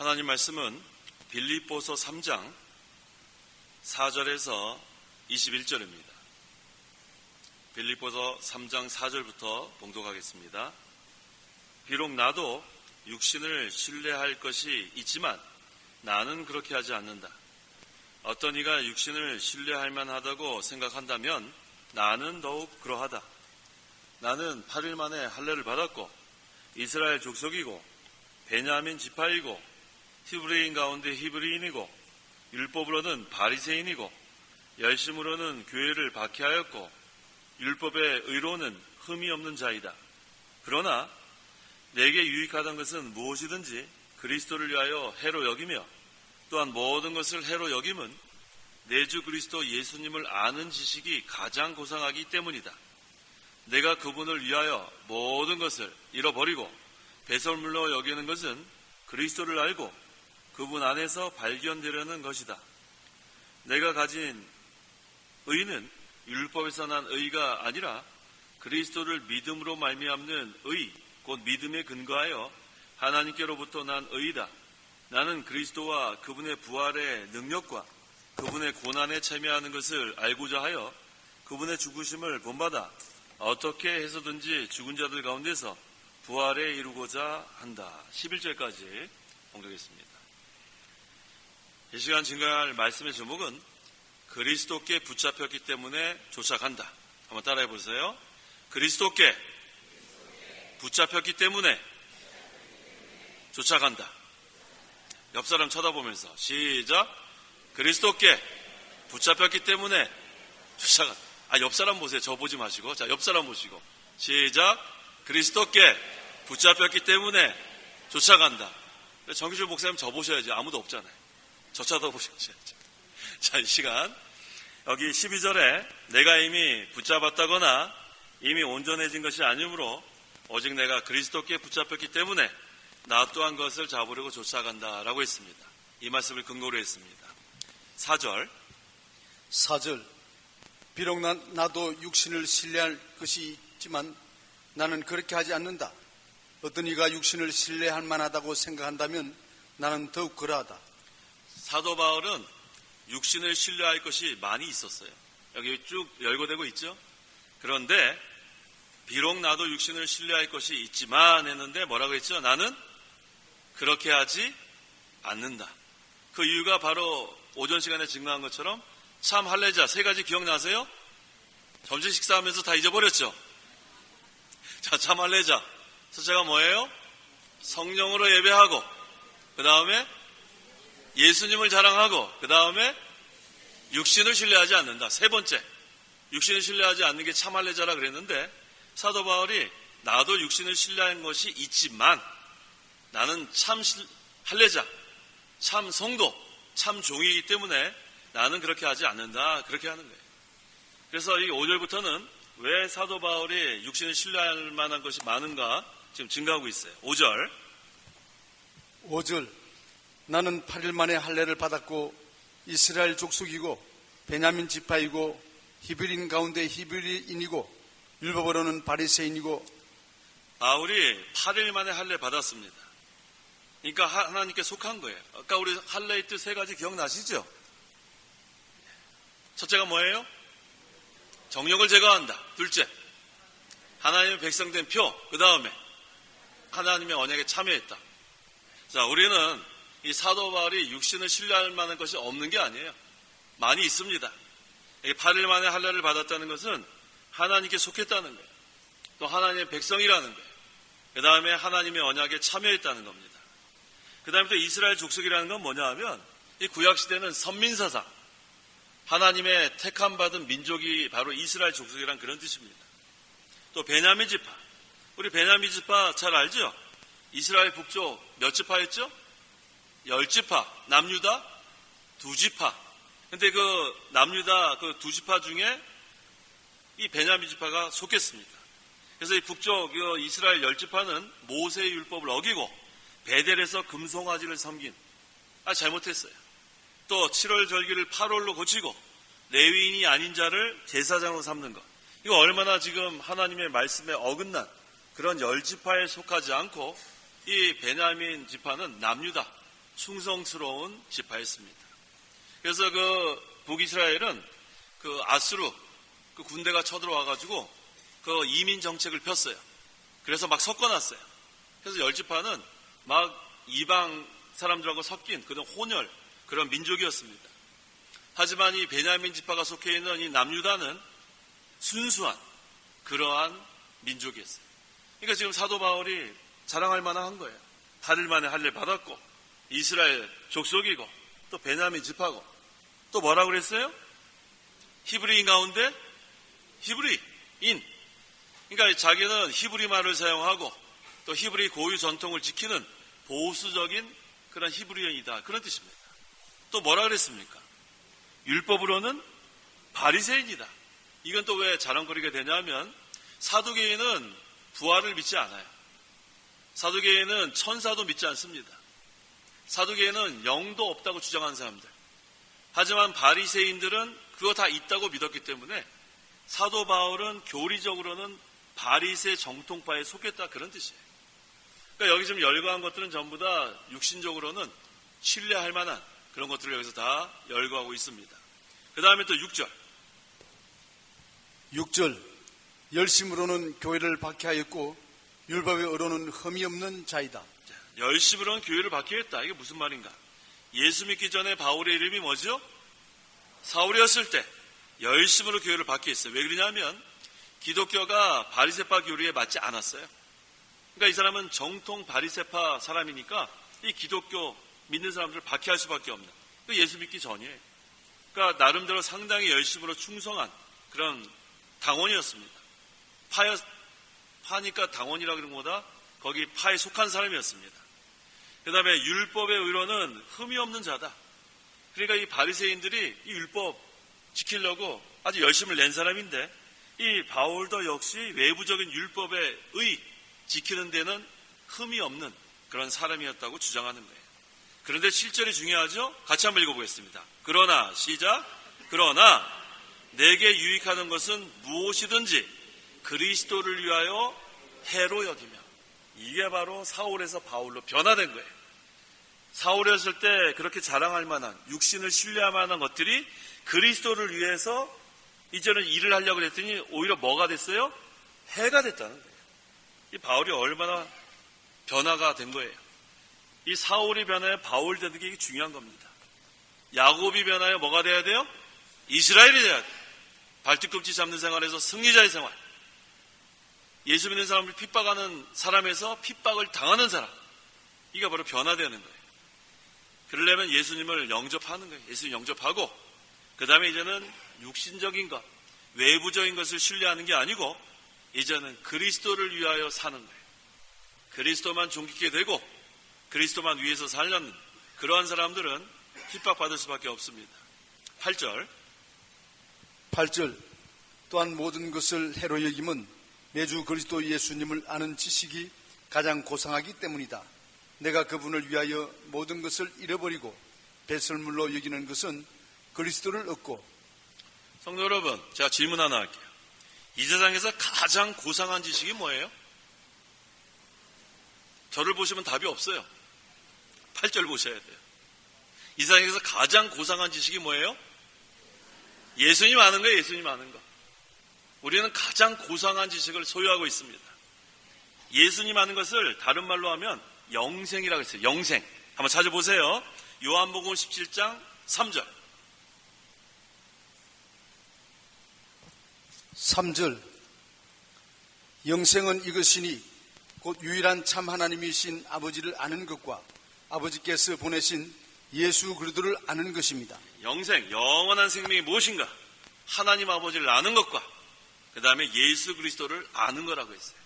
하나님 말씀은 빌립보서 3장 4절에서 21절입니다. 빌립보서 3장 4절부터 봉독하겠습니다. 비록 나도 육신을 신뢰할 것이 있지만 나는 그렇게 하지 않는다. 어떤 이가 육신을 신뢰할 만하다고 생각한다면 나는 더욱 그러하다. 나는 8일 만에 할례를 받았고 이스라엘 족속이고 베냐민 지파이고 히브리인 가운데 히브리인이고 율법으로는 바리새인이고 열심으로는 교회를 박해하였고 율법의 의로는 흠이 없는 자이다. 그러나 내게 유익하던 것은 무엇이든지 그리스도를 위하여 해로 여기며 또한 모든 것을 해로 여김은 내 주 그리스도 예수님을 아는 지식이 가장 고상하기 때문이다. 내가 그분을 위하여 모든 것을 잃어버리고 배설물로 여기는 것은 그리스도를 알고 그분 안에서 발견되려는 것이다. 내가 가진 의는 율법에서 난 의가 아니라 그리스도를 믿음으로 말미암는 의, 곧 믿음에 근거하여 하나님께로부터 난 의이다. 나는 그리스도와 그분의 부활의 능력과 그분의 고난에 참여하는 것을 알고자 하여 그분의 죽으심을 본받아 어떻게 해서든지 죽은 자들 가운데서 부활에 이루고자 한다. 11절까지 봉독했습니다. 이 시간 증거할 말씀의 제목은 그리스도께 붙잡혔기 때문에 쫓아간다. 한번 따라해 보세요. 그리스도께 붙잡혔기 때문에 쫓아간다. 옆 사람 쳐다보면서 시작. 그리스도께 붙잡혔기 때문에 쫓아간다. 옆 사람 보세요. 저 보지 마시고. 자, 옆 사람 보시고. 시작. 그리스도께 붙잡혔기 때문에 쫓아간다. 정규준 목사님 저 보셔야지. 아무도 없잖아요. 저 쳐다보셔야죠. 자, 이 시간 여기 12절에 내가 이미 붙잡았다거나 이미 온전해진 것이 아니므로 오직 내가 그리스도께 붙잡혔기 때문에 나 또한 것을 잡으려고 쫓아간다라고 했습니다. 이 말씀을 근거로 했습니다. 4절 비록 나도 육신을 신뢰할 것이 있지만 나는 그렇게 하지 않는다. 어떤 이가 육신을 신뢰할 만하다고 생각한다면 나는 더욱 그러하다. 사도 바울은 육신을 신뢰할 것이 많이 있었어요. 여기 쭉 열거되고 있죠. 그런데 비록 나도 육신을 신뢰할 것이 있지만 했는데 뭐라고 했죠? 나는 그렇게 하지 않는다. 그 이유가 바로 오전 시간에 증거한 것처럼 참 할례자 3가지 기억나세요? 점심 식사하면서 다 잊어버렸죠? 자, 참 할례자 첫째가 뭐예요? 성령으로 예배하고 그 다음에 예수님을 자랑하고 그 다음에 육신을 신뢰하지 않는다. 3번째, 육신을 신뢰하지 않는 게 참 할례자라 그랬는데 사도 바울이 나도 육신을 신뢰한 것이 있지만 나는 참 할례자, 참 성도, 참 종이기 때문에 나는 그렇게 하지 않는다. 그렇게 하는 거예요. 그래서 이 5절부터는 왜 사도 바울이 육신을 신뢰할 만한 것이 많은가 지금 증가하고 있어요. 5절 나는 8일 만에 할례를 받았고 이스라엘 족속이고 베냐민 지파이고 히브리인 가운데 히브리인이고 율법으로는 바리새인이고. 바울이 8일 만에 할례 받았습니다. 그러니까 하나님께 속한 거예요. 아까 우리 할례의 뜻 3가지 기억나시죠? 첫째가 뭐예요? 정욕을 제거한다. 둘째, 하나님의 백성된 표. 그 다음에 하나님의 언약에 참여했다. 자, 우리는 이 사도 바울이 육신을 신뢰할 만한 것이 없는 게 아니에요. 많이 있습니다. 8일 만에 할례를 받았다는 것은 하나님께 속했다는 거예요. 또 하나님의 백성이라는 거예요. 그 다음에 하나님의 언약에 참여했다는 겁니다. 그 다음에 또 이스라엘 족속이라는 건 뭐냐 하면 이 구약시대는 선민사상, 하나님의 택함받은 민족이 바로 이스라엘 족속이란 그런 뜻입니다. 또 베냐민 지파, 우리 베냐민 지파 잘 알죠? 이스라엘 북쪽 몇 지파였죠? 10지파, 남유다 2지파. 근데 그 남유다 그 2지파 중에 이 베냐민 지파가 속했습니다. 그래서 이 북쪽 이스라엘 10지파는 모세의 율법을 어기고 베델에서 금송아지를 섬긴, 잘못했어요. 또 7월 절기를 8월로 고치고 레위인이 아닌 자를 제사장으로 삼는 것. 이거 얼마나 지금 하나님의 말씀에 어긋난 그런 10지파에 속하지 않고 이 베냐민 지파는 남유다, 충성스러운 지파였습니다. 그래서 그 북이스라엘은 그 아수르 그 군대가 쳐들어와가지고 그 이민 정책을 폈어요. 그래서 막 섞어놨어요. 그래서 10지파는 막 이방 사람들하고 섞인 그런 혼혈 그런 민족이었습니다. 하지만 이 베냐민 지파가 속해 있는 이 남유다는 순수한 그러한 민족이었어요. 그러니까 지금 사도 바울이 자랑할 만한 거예요. 8일 만에 할례 받았고 이스라엘 족속이고 또 베냐민 지파고 또 뭐라고 그랬어요? 히브리인 가운데 히브리인. 그러니까 자기는 히브리 말을 사용하고 또 히브리 고유 전통을 지키는 보수적인 그런 히브리인이다. 그런 뜻입니다. 또 뭐라 그랬습니까? 율법으로는 바리새인이다. 이건 또 왜 자랑거리가 되냐면 사두개인은 부활을 믿지 않아요. 사두개인은 천사도 믿지 않습니다. 사두개인은 영도 없다고 주장하는 사람들. 하지만 바리새인들은 그거 다 있다고 믿었기 때문에 사도 바울은 교리적으로는 바리새 정통파에 속했다 그런 뜻이에요. 그러니까 여기 지금 열거한 것들은 전부 다 육신적으로는 신뢰할 만한 그런 것들을 여기서 다 열거하고 있습니다. 그 다음에 또 6절. 6절 열심으로는 교회를 박해하였고 율법의 의로는 흠이 없는 자이다. 열심으로는 교회를 박해했다. 이게 무슨 말인가? 예수 믿기 전에 바울의 이름이 뭐죠? 사울이었을 때 열심으로 교회를 박해했어요. 왜 그러냐면 기독교가 바리새파 교리에 맞지 않았어요. 그러니까 이 사람은 정통 바리새파 사람이니까 이 기독교 믿는 사람들을 박해할 수밖에 없는 예수 믿기 전이에요. 그러니까 나름대로 상당히 열심으로 충성한 그런 당원이었습니다. 파니까 당원이라 그런 것보다 거기 파에 속한 사람이었습니다. 그 다음에 율법의 의로는 흠이 없는 자다. 그러니까 이 바리새인들이 이 율법 지키려고 아주 열심을 낸 사람인데 이 바울도 역시 외부적인 율법의 의 지키는 데는 흠이 없는 그런 사람이었다고 주장하는 거예요. 그런데 7절이 중요하죠? 같이 한번 읽어보겠습니다. 그러나 시작. 그러나 내게 유익하는 것은 무엇이든지 그리스도를 위하여 해로 여기며. 이게 바로 사울에서 바울로 변화된 거예요. 사울이었을 때 그렇게 자랑할 만한 육신을 신뢰할 만한 것들이 그리스도를 위해서 이제는 일을 하려고 했더니 오히려 뭐가 됐어요? 해가 됐다는 거예요. 이 바울이 얼마나 변화가 된 거예요. 이 사울이 변화해 바울 되는 게 중요한 겁니다. 야곱이 변화해 뭐가 돼야 돼요? 이스라엘이 돼야 돼요. 발뒤꿈치 잡는 생활에서 승리자의 생활. 예수 믿는 사람을 핍박하는 사람에서 핍박을 당하는 사람. 이게 바로 변화되는 거예요. 그러려면 예수님을 영접하는 거예요. 예수님 영접하고 그 다음에 이제는 육신적인 것, 외부적인 것을 신뢰하는 게 아니고 이제는 그리스도를 위하여 사는 거예요. 그리스도만 존귀케 되고 그리스도만 위해서 살려는 그러한 사람들은 핍박받을 수밖에 없습니다. 8절 또한 모든 것을 해로 여김은 내주 그리스도 예수님을 아는 지식이 가장 고상하기 때문이다. 내가 그분을 위하여 모든 것을 잃어버리고 배설물로 여기는 것은 그리스도를 얻고. 성도 여러분, 제가 질문 하나 할게요. 이 세상에서 가장 고상한 지식이 뭐예요? 저를 보시면 답이 없어요. 8절 보셔야 돼요. 이 세상에서 가장 고상한 지식이 뭐예요? 예수님 아는 거예요. 예수님 아는 거. 우리는 가장 고상한 지식을 소유하고 있습니다. 예수님 아는 것을 다른 말로 하면 영생이라고 했어요. 영생. 한번 찾아보세요. 요한복음 17장 3절. 3절 영생은 이것이니 곧 유일한 참 하나님이신 아버지를 아는 것과 아버지께서 보내신 예수 그리스도를 아는 것입니다. 영생, 영원한 생명이 무엇인가? 하나님 아버지를 아는 것과 그 다음에 예수 그리스도를 아는 거라고 했어요.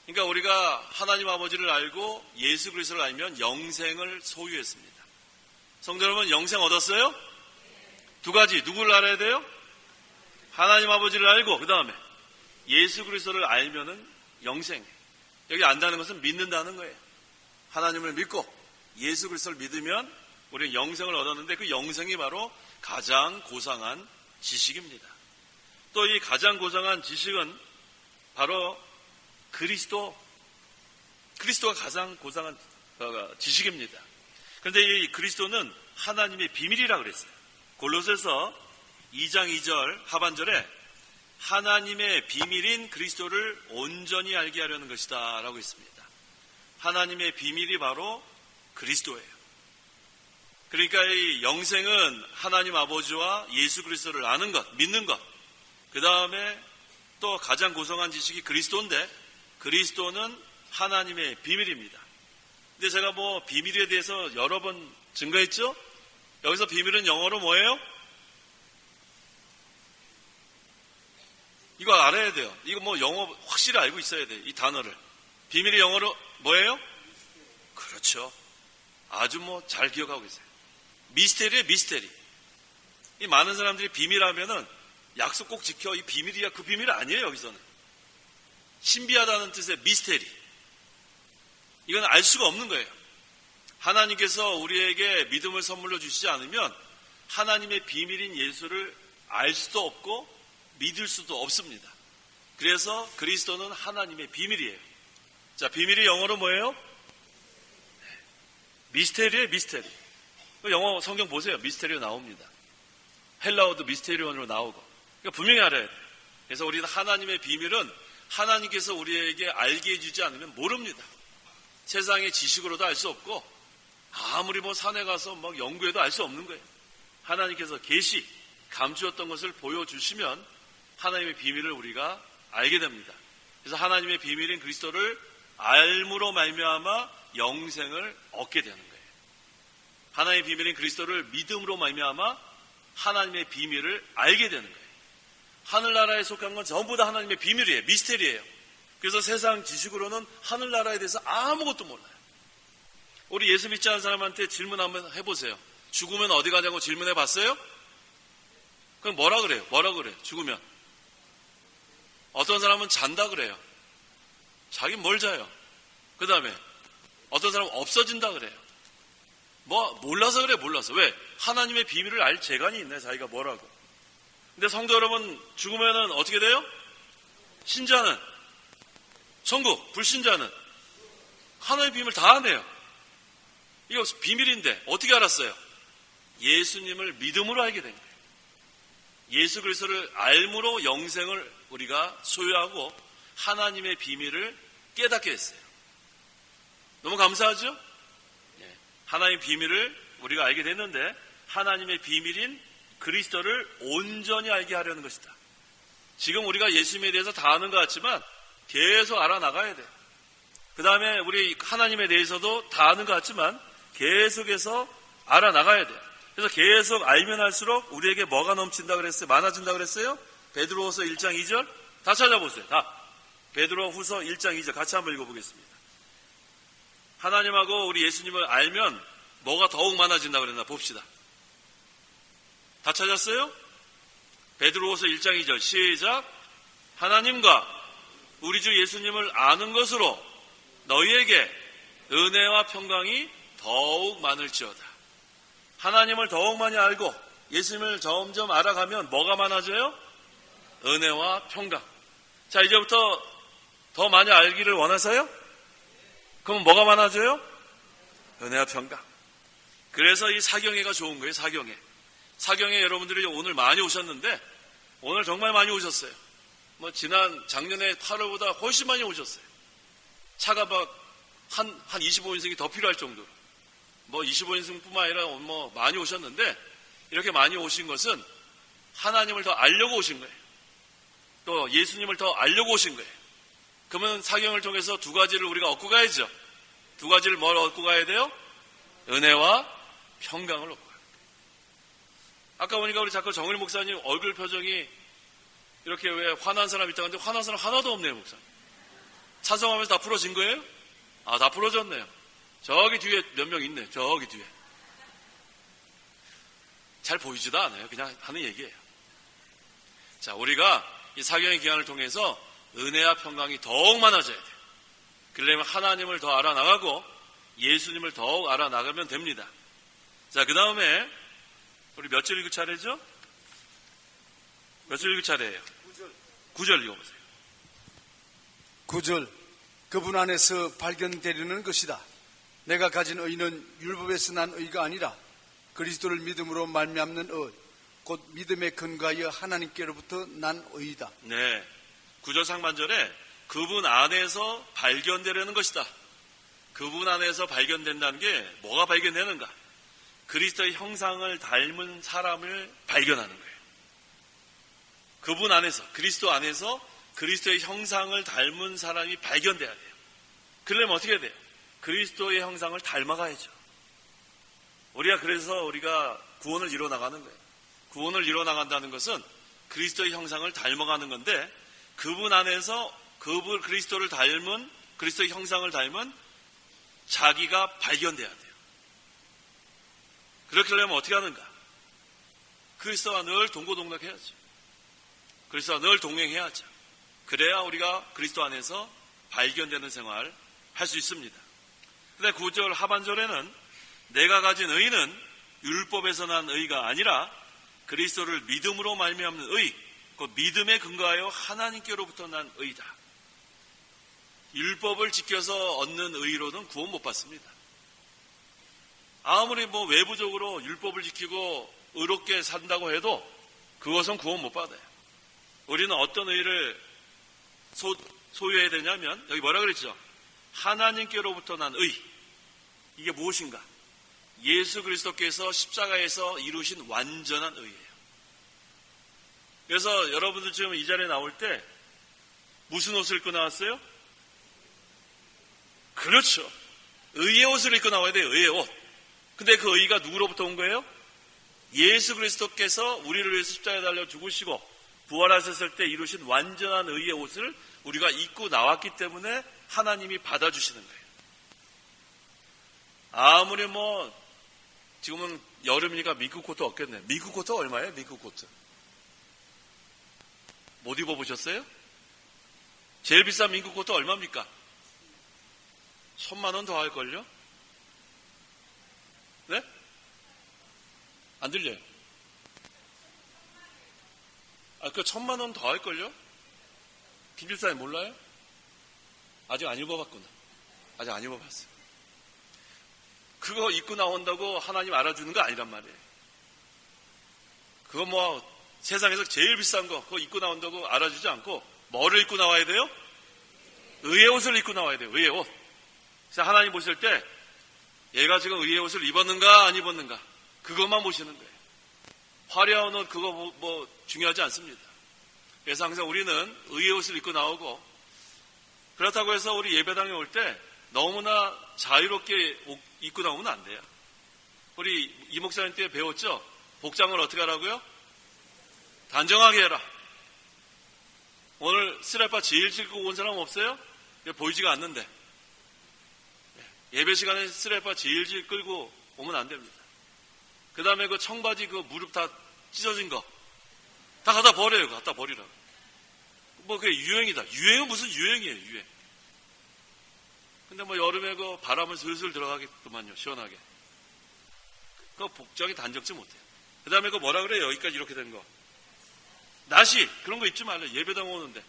그러니까 우리가 하나님 아버지를 알고 예수 그리스도를 알면 영생을 소유했습니다. 성도 여러분, 영생 얻었어요? 두 가지. 누구를 알아야 돼요? 하나님 아버지를 알고 그 다음에 예수 그리스도를 알면은 영생. 여기 안다는 것은 믿는다는 거예요. 하나님을 믿고 예수 그리스도를 믿으면 우리는 영생을 얻었는데 그 영생이 바로 가장 고상한 지식입니다. 또 이 가장 고상한 지식은 바로 그리스도가 가장 고상한 지식입니다. 그런데 이 그리스도는 하나님의 비밀이라 그랬어요. 골로새서 2장 2절 하반절에 하나님의 비밀인 그리스도를 온전히 알게 하려는 것이다 라고 했습니다. 하나님의 비밀이 바로 그리스도예요. 그러니까 이 영생은 하나님 아버지와 예수 그리스도를 아는 것, 믿는 것, 그 다음에 또 가장 고상한 지식이 그리스도인데 그리스도는 하나님의 비밀입니다. 근데 제가 뭐 비밀에 대해서 여러 번 증거했죠? 여기서 비밀은 영어로 뭐예요? 이거 알아야 돼요. 이거 뭐 영어 확실히 알고 있어야 돼요. 이 단어를. 비밀이 영어로 뭐예요? 그렇죠. 아주 뭐 잘 기억하고 계세요. 미스테리예요, 미스테리. 이 많은 사람들이 비밀하면은 약속 꼭 지켜. 이 비밀이야. 그 비밀 아니에요, 여기서는. 신비하다는 뜻의 미스테리. 이건 알 수가 없는 거예요. 하나님께서 우리에게 믿음을 선물로 주시지 않으면 하나님의 비밀인 예수를 알 수도 없고 믿을 수도 없습니다. 그래서 그리스도는 하나님의 비밀이에요. 자, 비밀이 영어로 뭐예요? 미스테리예요, 미스테리. 영어 성경 보세요. 미스테리오 나옵니다. 헬라어도 미스테리온으로 나오고. 그러니까 분명히 알아야 돼요. 그래서 우리는 하나님의 비밀은 하나님께서 우리에게 알게 해주지 않으면 모릅니다. 세상의 지식으로도 알 수 없고 아무리 뭐 산에 가서 막 연구해도 알 수 없는 거예요. 하나님께서 계시, 감추었던 것을 보여주시면 하나님의 비밀을 우리가 알게 됩니다. 그래서 하나님의 비밀인 그리스도를 알므로 말미암아 영생을 얻게 되는 거예요. 하나님의 비밀인 그리스도를 믿음으로 말미암아 하나님의 비밀을 알게 되는 거예요. 하늘나라에 속한 건 전부 다 하나님의 비밀이에요. 미스테리예요. 그래서 세상 지식으로는 하늘나라에 대해서 아무것도 몰라요. 우리 예수 믿지 않은 사람한테 질문 한번 해보세요. 죽으면 어디 가냐고 질문해 봤어요? 그럼 뭐라 그래요? 죽으면. 어떤 사람은 잔다 그래요. 자기 뭘 자요? 그 다음에 어떤 사람은 없어진다 그래요. 몰라서 그래, 몰라서. 왜? 하나님의 비밀을 알 재간이 있네, 자기가 뭐라고. 근데 성도 여러분, 죽으면은 어떻게 돼요? 신자는 천국, 불신자는 하나님의 비밀 다 아네요. 이거 비밀인데 어떻게 알았어요? 예수님을 믿음으로 알게 된 거예요. 예수 그리스도를 알므로 영생을 우리가 소유하고 하나님의 비밀을 깨닫게 했어요. 너무 감사하죠? 하나님의 비밀을 우리가 알게 됐는데 하나님의 비밀인 그리스도를 온전히 알게 하려는 것이다. 지금 우리가 예수님에 대해서 다 아는 것 같지만 계속 알아나가야 돼요. 그 다음에 우리 하나님에 대해서도 다 아는 것 같지만 계속해서 알아나가야 돼요. 그래서 계속 알면 할수록 우리에게 뭐가 넘친다 그랬어요? 많아진다 그랬어요? 베드로후서 1장 2절 다 찾아보세요. 다. 베드로후서 1장 2절 같이 한번 읽어보겠습니다. 하나님하고 우리 예수님을 알면 뭐가 더욱 많아진다 그랬나 봅시다. 다 찾았어요? 베드로후서 1장 2절 시작. 하나님과 우리 주 예수님을 아는 것으로 너희에게 은혜와 평강이 더욱 많을지어다. 하나님을 더욱 많이 알고 예수님을 점점 알아가면 뭐가 많아져요? 은혜와 평강. 자, 이제부터 더 많이 알기를 원하세요? 그럼 뭐가 많아져요? 은혜와 평강. 그래서 이 사경회가 좋은 거예요. 사경회. 사경회 여러분들이 오늘 많이 오셨는데 오늘 정말 많이 오셨어요. 작년에 8월보다 훨씬 많이 오셨어요. 차가 한 25인승이 더 필요할 정도로. 25인승뿐만 아니라 많이 오셨는데 이렇게 많이 오신 것은 하나님을 더 알려고 오신 거예요. 또 예수님을 더 알려고 오신 거예요. 그러면 사경을 통해서 두 가지를 우리가 얻고 가야죠. 두 가지를 뭘 얻고 가야 돼요? 은혜와 평강을 얻고 가요. 아까 보니까 우리 자꾸 정일 목사님 얼굴 표정이 이렇게 왜 화난 사람 있다고 하는데 화난 사람 하나도 없네요, 목사님. 찬송하면서 다 풀어진 거예요? 다 풀어졌네요. 저기 뒤에 몇 명 있네, 저기 뒤에. 잘 보이지도 않아요. 그냥 하는 얘기예요. 자, 우리가 이 사경의 기간을 통해서 은혜와 평강이 더욱 많아져야 돼요. 그러려면 하나님을 더 알아나가고 예수님을 더욱 알아나가면 됩니다. 자, 그 다음에 우리 몇 절 읽을 차례죠? 몇 절 읽을 차례예요? 9절 읽어보세요. 9절 그분 안에서 발견되려는 것이다. 내가 가진 의는 율법에서 난 의가 아니라 그리스도를 믿음으로 말미암는 의, 곧 믿음에 근거하여 하나님께로부터 난 의이다. 네, 9절 상반절에 그분 안에서 발견되려는 것이다. 그분 안에서 발견된다는 게 뭐가 발견되는가? 그리스도의 형상을 닮은 사람을 발견하는 거예요. 그분 안에서, 그리스도 안에서 그리스도의 형상을 닮은 사람이 발견돼야 돼요. 그러려면 어떻게 돼요? 그리스도의 형상을 닮아가야죠. 우리가 구원을 이뤄나가는 거예요. 구원을 이뤄나간다는 것은 그리스도의 형상을 닮아가는 건데, 그분 안에서 그리스도를 닮은, 그리스도의 형상을 닮은 자기가 발견돼야 돼요. 그렇게 하려면 어떻게 하는가? 그리스도와 늘 동고동락해야죠. 그리스도와 늘 동행해야죠. 그래야 우리가 그리스도 안에서 발견되는 생활 할 수 있습니다. 근데 9절 하반절에는 내가 가진 의는 율법에서 난 의가 아니라 그리스도를 믿음으로 말미암는 의, 그 믿음에 근거하여 하나님께로부터 난 의다. 율법을 지켜서 얻는 의로는 구원 못 받습니다. 아무리 외부적으로 율법을 지키고 의롭게 산다고 해도 그것은 구원 못 받아요. 우리는 어떤 의를 소유해야 되냐면, 여기 뭐라 그랬죠? 하나님께로부터 난 의. 이게 무엇인가? 예수 그리스도께서 십자가에서 이루신 완전한 의예요. 그래서 여러분들 지금 이 자리에 나올 때 무슨 옷을 입고 나왔어요? 그렇죠. 의의 옷을 입고 나와야 돼요. 의의 옷. 근데 그 의가 누구로부터 온 거예요? 예수 그리스도께서 우리를 위해서 십자가에 달려 죽으시고 부활하셨을 때 이루신 완전한 의의 옷을 우리가 입고 나왔기 때문에 하나님이 받아주시는 거예요. 아무리 지금은 여름이니까 미국 코트 없겠네. 미국 코트 얼마예요? 미국 코트 못 입어보셨어요? 제일 비싼 미국 코트 얼마입니까? 1,000만 원 더 할걸요? 네? 안 들려요? 그 1,000만 원 더 할걸요? 김집사님 몰라요? 아직 안 입어봤구나. 아직 안 입어봤어요. 그거 입고 나온다고 하나님 알아주는 거 아니란 말이에요. 그거 세상에서 제일 비싼 거 그거 입고 나온다고 알아주지 않고 뭐를 입고 나와야 돼요? 의의 옷을 입고 나와야 돼요. 의의 옷. 그래서 하나님 보실 때 얘가 지금 의의 옷을 입었는가 안 입었는가 그것만 보시는 거예요. 화려한 옷 그거 중요하지 않습니다. 그래서 항상 우리는 의의 옷을 입고 나오고, 그렇다고 해서 우리 예배당에 올 때 너무나 자유롭게 입고 나오면 안 돼요. 우리 이 목사님 때 배웠죠? 복장을 어떻게 하라고요? 단정하게 해라. 오늘 스레파 제일 찍고 온 사람 없어요? 보이지가 않는데. 예배 시간에 스레파 제일 끌고 오면 안 됩니다. 그 다음에 그 청바지 그 무릎 다 찢어진 거 다 갖다 버려요. 갖다 버리라고. 그게 유행이다. 유행은 무슨 유행이에요, 유행. 근데 여름에 그 바람을 슬슬 들어가겠더만요, 시원하게. 그 복장이 단정치 못해요. 그 다음에 그 뭐라 그래요? 여기까지 이렇게 된 거. 나시, 그런 거 입지 말래. 예배당 오는데.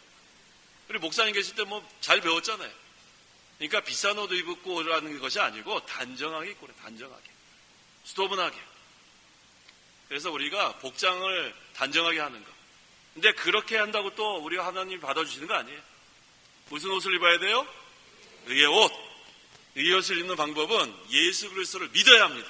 우리 목사님 계실 때 잘 배웠잖아요. 그러니까 비싼 옷 입고 오라는 것이 아니고 단정하게 입고 그래, 단정하게. 수도분하게. 그래서 우리가 복장을 단정하게 하는 거. 근데 그렇게 한다고 또 우리가 하나님이 받아주시는 거 아니에요. 무슨 옷을 입어야 돼요? 의의 옷. 의의 옷을 입는 방법은 예수 그리스도를 믿어야 합니다.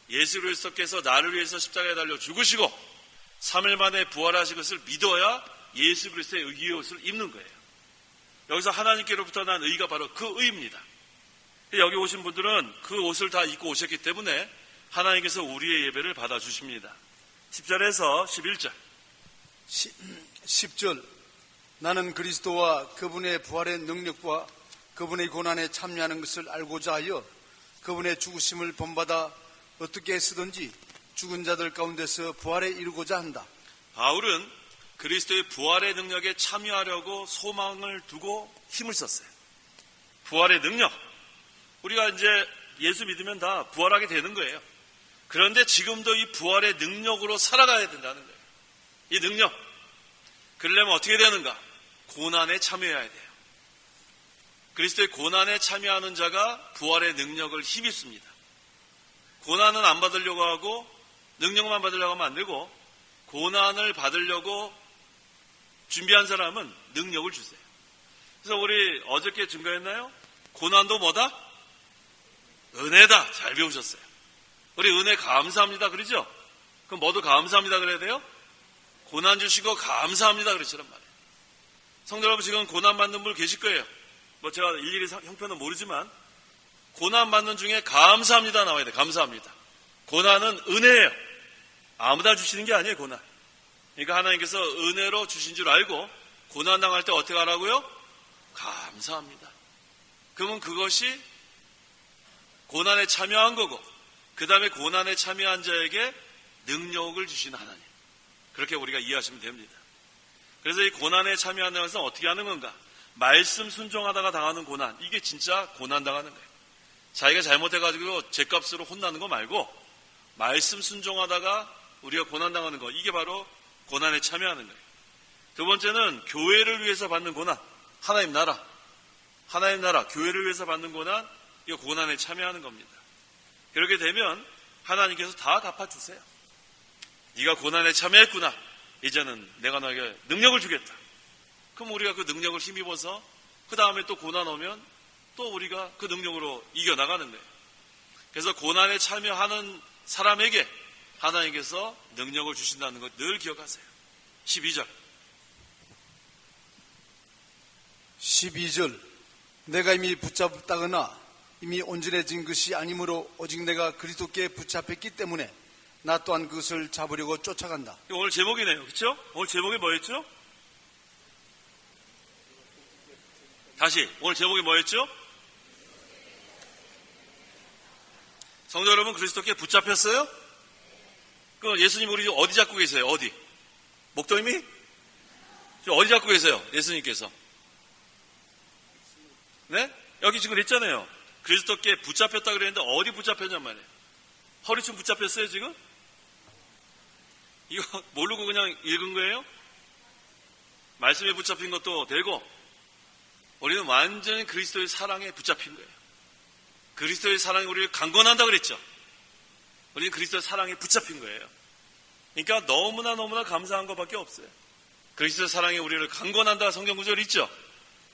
예수 그리스도께서 나를 위해서 십자가에 달려 죽으시고 3일 만에 부활하신 것을 믿어야 예수 그리스도의 의의 옷을 입는 거예요. 여기서 하나님께로부터 난 의가 바로 그 의입니다. 여기 오신 분들은 그 옷을 다 입고 오셨기 때문에 하나님께서 우리의 예배를 받아주십니다. 10절에서 11절. 10절. 나는 그리스도와 그분의 부활의 능력과 그분의 고난에 참여하는 것을 알고자 하여 그분의 죽으심을 본받아 어떻게 쓰든지 죽은 자들 가운데서 부활에 이르고자 한다. 바울은 그리스도의 부활의 능력에 참여하려고 소망을 두고 힘을 썼어요. 부활의 능력. 우리가 이제 예수 믿으면 다 부활하게 되는 거예요. 그런데 지금도 이 부활의 능력으로 살아가야 된다는 거예요. 이 능력. 그러려면 어떻게 되는가? 고난에 참여해야 돼요. 그리스도의 고난에 참여하는 자가 부활의 능력을 힘입습니다. 고난은 안 받으려고 하고 능력만 받으려고 하면 안 되고, 고난을 받으려고 준비한 사람은 능력을 주세요. 그래서 우리 어저께 증거했나요? 고난도 뭐다? 은혜다. 잘 배우셨어요. 우리 은혜 감사합니다. 그러죠? 그럼 뭐도 감사합니다 그래야 돼요? 고난 주시고 감사합니다 그러시란 말이에요. 성도 여러분, 지금 고난 받는 분 계실 거예요. 뭐 제가 일일이 형편은 모르지만 고난 받는 중에 감사합니다 나와야 돼요. 감사합니다. 고난은 은혜예요. 아무나 주시는 게 아니에요. 고난. 그러니까 하나님께서 은혜로 주신 줄 알고 고난 당할 때 어떻게 하라고요? 감사합니다. 그러면 그것이 고난에 참여한 거고, 그 다음에 고난에 참여한 자에게 능력을 주시는 하나님, 그렇게 우리가 이해하시면 됩니다. 그래서 이 고난에 참여하는 것은 어떻게 하는 건가? 말씀 순종하다가 당하는 고난, 이게 진짜 고난 당하는 거예요. 자기가 잘못해가지고 죗값으로 혼나는 거 말고 말씀 순종하다가 우리가 고난 당하는 거, 이게 바로 고난에 참여하는 거예요. 두 번째는 교회를 위해서 받는 고난, 하나님 나라, 교회를 위해서 받는 고난, 이거 고난에 참여하는 겁니다. 그렇게 되면 하나님께서 다 갚아주세요. 네가 고난에 참여했구나, 이제는 내가 너에게 능력을 주겠다. 그럼 우리가 그 능력을 힘입어서 그 다음에 또 고난 오면 또 우리가 그 능력으로 이겨나가는 거예요. 그래서 고난에 참여하는 사람에게 하나님께서 능력을 주신다는 것 늘 기억하세요. 12절. 12절. 내가 이미 붙잡다거나 이미 온전해진 것이 아니므로 오직 내가 그리스도께 붙잡혔기 때문에 나 또한 그것을 잡으려고 쫓아간다. 오늘 제목이네요. 그렇죠? 오늘 제목이 뭐였죠? 다시, 오늘 제목이 뭐였죠? 성도 여러분, 그리스도께 붙잡혔어요? 그럼 예수님 우리 어디 잡고 계세요? 어디? 목덜미? 지금 어디 잡고 계세요? 예수님께서. 네? 여기 지금 했잖아요. 그리스도께 붙잡혔다 그랬는데 어디 붙잡혔냔 말이에요. 허리춤 붙잡혔어요 지금? 이거 모르고 그냥 읽은 거예요? 말씀에 붙잡힌 것도 되고, 우리는 완전히 그리스도의 사랑에 붙잡힌 거예요. 그리스도의 사랑이 우리를 강권한다 그랬죠. 우리는 그리스도의 사랑에 붙잡힌 거예요. 그러니까 너무나 감사한 것밖에 없어요. 그리스도의 사랑이 우리를 강권한다 성경 구절이 있죠.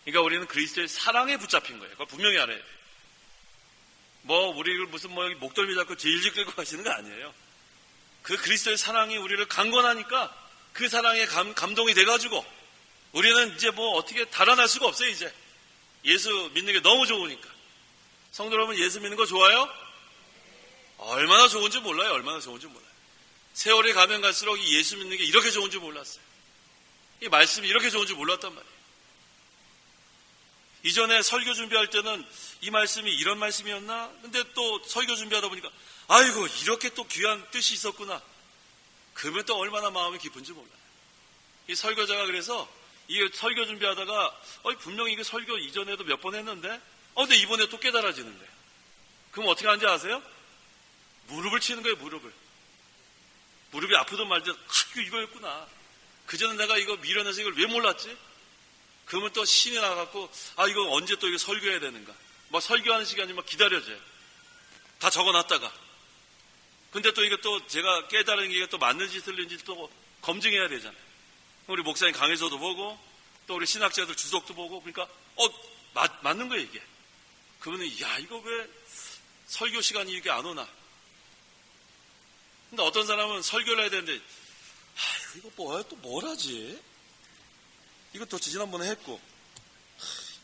그러니까 우리는 그리스도의 사랑에 붙잡힌 거예요. 그걸 분명히 알아야 돼요. 우리를 무슨 여기 목덜미 잡고 질질 끌고 가시는 거 아니에요. 그 그리스도의 사랑이 우리를 강권하니까 그 사랑에 감동이 돼가지고 우리는 이제 어떻게 달아날 수가 없어요. 이제 예수 믿는 게 너무 좋으니까. 성도 여러분, 예수 믿는 거 좋아요? 얼마나 좋은지 몰라요. 얼마나 좋은지 몰라요. 세월이 가면 갈수록 이 예수 믿는 게 이렇게 좋은지 몰랐어요. 이 말씀이 이렇게 좋은지 몰랐단 말이에요. 이전에 설교 준비할 때는 이 말씀이 이런 말씀이었나? 근데 또 설교 준비하다 보니까 아이고, 이렇게 또 귀한 뜻이 있었구나. 그러면 또 얼마나 마음이 기쁜지 몰라요. 이 설교자가 그래서 이 설교 준비하다가 분명히 이게 설교 이전에도 몇 번 했는데 근데 이번에 또 깨달아지는 거예요. 그럼 어떻게 하는지 아세요? 무릎을 치는 거예요. 무릎이 아프든 말든 이거였구나. 그전에 내가 이거 미련해서 이걸 왜 몰랐지? 그러면 또 신이 나갖고 이거 언제 또 이거 설교해야 되는가? 설교하는 시간이 기다려져요. 다 적어놨다가. 근데 또 이거 또 제가 깨달은 게 또 맞는지 틀린지 또 검증해야 되잖아요. 우리 목사님 강의서도 보고 또 우리 신학자들 주석도 보고, 그러니까 맞는 거예요 이게. 그러면 이거 왜 설교 시간이 이렇게 안 오나? 근데 어떤 사람은 설교를 해야 되는데 이거 뭐야, 또 뭘 하지? 이거 또 지난번에 했고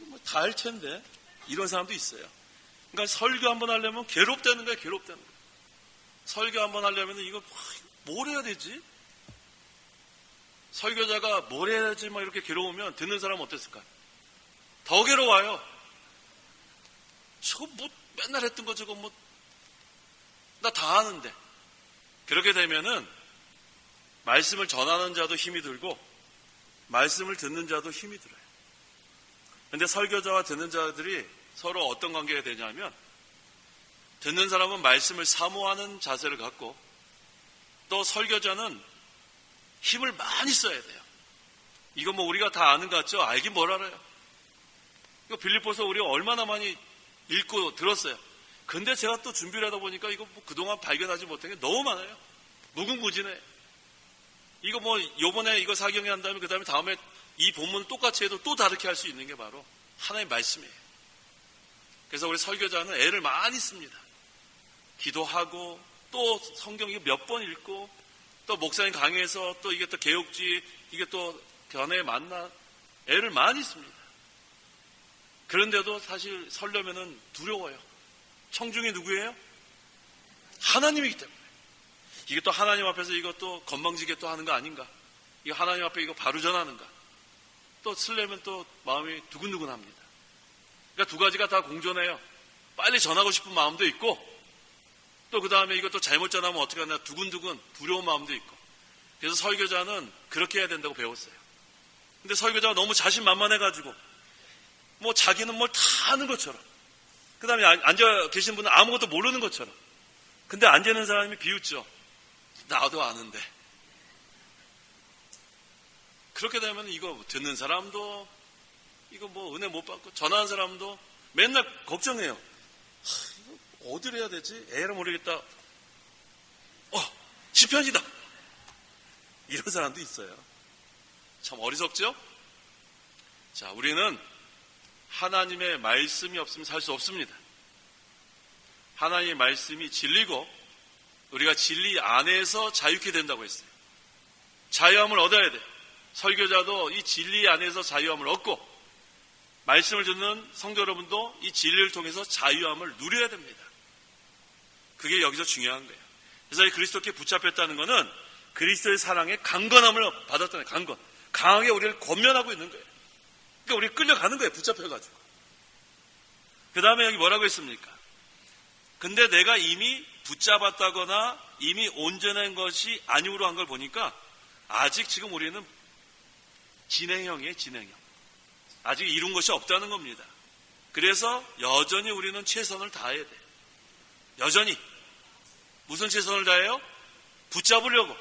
이거 다 할 텐데, 이런 사람도 있어요. 그러니까 설교 한번 하려면 괴롭다는 거예요. 괴롭다는 거예요. 설교 한번 하려면 이거 뭘 해야 되지? 설교자가 뭘 해야지 이렇게 괴로우면 듣는 사람은 어땠을까? 더 괴로워요. 저거 맨날 했던 거 저거 나 다 아는데. 그렇게 되면은 말씀을 전하는 자도 힘이 들고 말씀을 듣는 자도 힘이 들어요. 그런데 설교자와 듣는 자들이 서로 어떤 관계가 되냐면, 듣는 사람은 말씀을 사모하는 자세를 갖고, 또 설교자는 힘을 많이 써야 돼요. 이거 우리가 다 아는 것 같죠? 알긴 뭘 알아요. 이거 빌립보서 우리가 얼마나 많이 읽고 들었어요. 근데 제가 또 준비를 하다 보니까 이거 뭐 그동안 발견하지 못한 게 너무 많아요. 무궁무진해. 이거 뭐 요번에 이거 사경에 한 다음에 그 다음에 이 본문을 똑같이 해도 또 다르게 할 수 있는 게 바로 하나님의 말씀이에요. 그래서 우리 설교자는 애를 많이 씁니다. 기도하고 또 성경 이거 몇 번 읽고 또 목사님 강의에서 또 이게 또 개혁지 이게 또 견해 만나 애를 많이 씁니다. 그런데도 사실 설려면은 두려워요. 청중이 누구예요? 하나님이기 때문에. 이게 또 하나님 앞에서 이것도 건방지게 또 하는 거 아닌가? 이거 하나님 앞에 이거 바로 전하는가? 또 쓰려면 또 마음이 두근두근합니다. 그러니까 두 가지가 다 공존해요. 빨리 전하고 싶은 마음도 있고 또 그 다음에 이것도 잘못 전하면 어떻게 하나 두근두근 두려운 마음도 있고. 그래서 설교자는 그렇게 해야 된다고 배웠어요. 근데 설교자가 너무 자신만만해가지고 뭐 자기는 뭘 다 아는 것처럼 그 다음에 앉아 계신 분은 아무것도 모르는 것처럼. 근데 앉아 있는 사람이 비웃죠. 나도 아는데. 그렇게 되면 이거 듣는 사람도 이거 뭐 은혜 못 받고 전하는 사람도 맨날 걱정해요. 이거 어디를 해야 되지? 에라 모르겠다. 시편이다. 이런 사람도 있어요. 참 어리석죠? 자, 우리는 하나님의 말씀이 없으면 살 수 없습니다. 하나님의 말씀이 진리고 우리가 진리 안에서 자유케 된다고 했어요. 자유함을 얻어야 돼. 설교자도 이 진리 안에서 자유함을 얻고 말씀을 듣는 성도 여러분도 이 진리를 통해서 자유함을 누려야 됩니다. 그게 여기서 중요한 거예요. 그래서 이 그리스도께 붙잡혔다는 것은 그리스도의 사랑에 강건함을 받았다는 거예요. 강건. 강하게 우리를 권면하고 있는 거예요. 그러니까 우리 끌려가는 거예요. 붙잡혀가지고. 그 다음에 여기 뭐라고 했습니까? 근데 내가 이미 붙잡았다거나 이미 온전한 것이 아니오로 한 걸 보니까 아직 지금 우리는 진행형이에요. 진행형. 아직 이룬 것이 없다는 겁니다. 그래서 여전히 우리는 최선을 다해야 돼요. 여전히. 무슨 최선을 다해요? 붙잡으려고.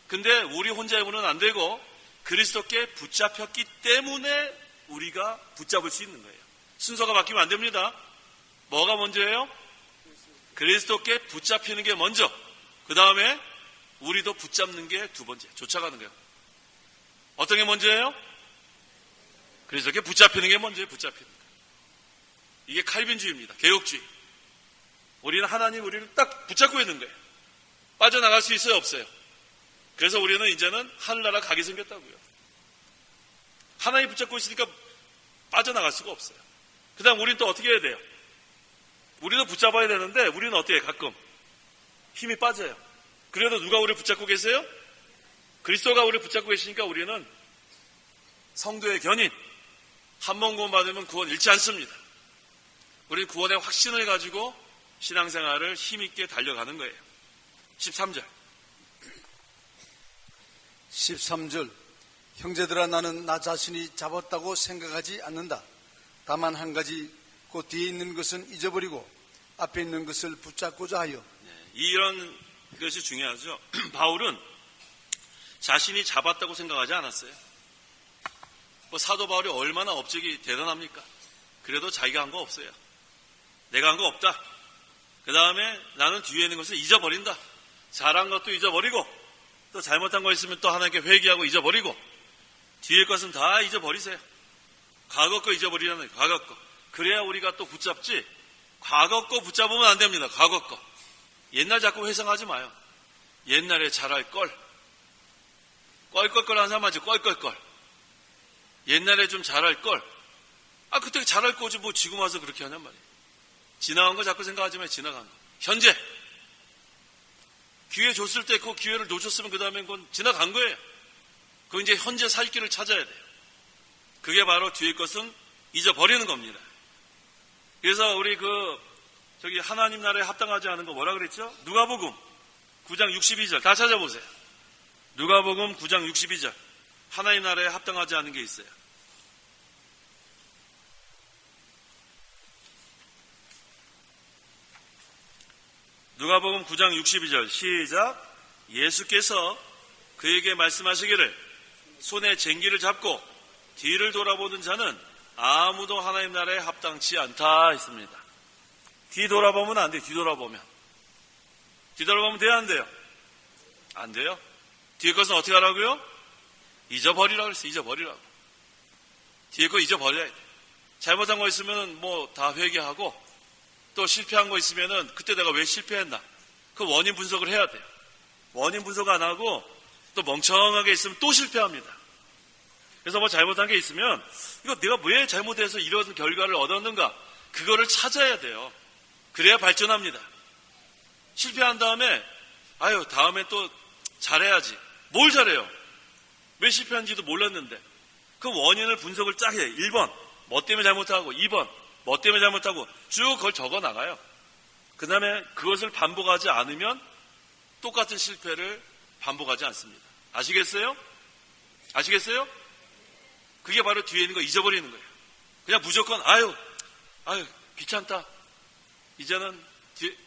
근데 우리 혼자 해보면 안 되고 그리스도께 붙잡혔기 때문에 우리가 붙잡을 수 있는 거예요. 순서가 바뀌면 안 됩니다. 뭐가 먼저예요? 그리스도께 붙잡히는 게 먼저. 그 다음에 우리도 붙잡는 게 두 번째. 쫓아가는 거예요. 어떤 게 먼저예요? 그리스도께 붙잡히는 게 먼저예요. 붙잡히는 거. 이게 칼빈주의입니다. 개혁주의. 우리는 하나님 우리를 딱 붙잡고 있는 거예요. 빠져나갈 수 있어요? 없어요? 그래서 우리는 이제는 하늘나라 가게 생겼다고요. 하나님 붙잡고 있으니까 빠져나갈 수가 없어요. 그 다음 우리는 또 어떻게 해야 돼요? 우리도 붙잡아야 되는데 우리는 어떻게 해요? 가끔 힘이 빠져요. 그래도 누가 우리를 붙잡고 계세요? 그리스도가 우리를 붙잡고 계시니까 우리는 성도의 견인, 한 번 구원받으면 구원 잃지 않습니다. 우리는 구원의 확신을 가지고 신앙생활을 힘있게 달려가는 거예요. 13절 13절 형제들아 나는 나 자신이 잡았다고 생각하지 않는다. 다만 한 가지 그 뒤에 있는 것은 잊어버리고 앞에 있는 것을 붙잡고자 하여. 이런 것이 중요하죠. 바울은 자신이 잡았다고 생각하지 않았어요. 뭐 사도 바울이 얼마나 업적이 대단합니까? 그래도 자기가 한 거 없어요. 내가 한 거 없다. 그 다음에 나는 뒤에 있는 것을 잊어버린다. 잘한 것도 잊어버리고 또 잘못한 거 있으면 또 하나님께 회개하고 잊어버리고 뒤에 것은 다 잊어버리세요. 과거 거 잊어버리라는 거예요. 과거 거. 그래야 우리가 또 붙잡지. 과거 거 붙잡으면 안 됩니다. 과거 거. 옛날 자꾸 회상하지 마요. 옛날에 잘할 걸. 껄껄껄 하는 사람 하지. 껄껄껄. 옛날에 좀 잘할 걸. 그때 잘할 거지 뭐 지금 와서 그렇게 하냔 말이에요. 지나간 거 자꾸 생각하지 마요. 지나간 거. 현재. 기회 줬을 때 그 기회를 놓쳤으면 그 다음엔 그건 지나간 거예요. 그건 이제 현재 살 길을 찾아야 돼요. 그게 바로 뒤의 것은 잊어버리는 겁니다. 그래서 우리 저기 하나님 나라에 합당하지 않은 거 뭐라 그랬죠? 누가복음 9장 62절 다 찾아보세요. 누가복음 9장 62절 하나님 나라에 합당하지 않은 게 있어요. 누가복음 9장 62절 시작. 예수께서 그에게 말씀하시기를 손에 쟁기를 잡고 뒤를 돌아보는 자는 아무도 하나님 나라에 합당치 않다 했습니다. 뒤돌아보면 안 돼요. 뒤돌아보면 돼요, 안 돼요? 안 돼요. 뒤에 것은 어떻게 하라고요? 잊어버리라고 그랬어요. 잊어버리라고. 뒤에 거 잊어버려야 돼. 잘못한 거 있으면 뭐 다 회개하고, 또 실패한 거 있으면은 그때 내가 왜 실패했나, 그 원인 분석을 해야 돼요. 원인 분석 안 하고 또 멍청하게 있으면 또 실패합니다. 그래서 뭐 잘못한 게 있으면 이거 내가 왜 잘못해서 이런 결과를 얻었는가, 그거를 찾아야 돼요. 그래야 발전합니다. 실패한 다음에 다음에 또 잘해야지. 뭘 잘해요? 왜 실패한지도 몰랐는데. 그 원인을 분석을 쫙 해요. 1번 뭐 때문에 잘못하고, 2번 뭐 때문에 잘못하고, 쭉 그걸 적어 나가요. 그 다음에 그것을 반복하지 않으면 똑같은 실패를 반복하지 않습니다. 아시겠어요? 그게 바로 뒤에 있는 거 잊어버리는 거예요. 그냥 무조건 귀찮다, 이제는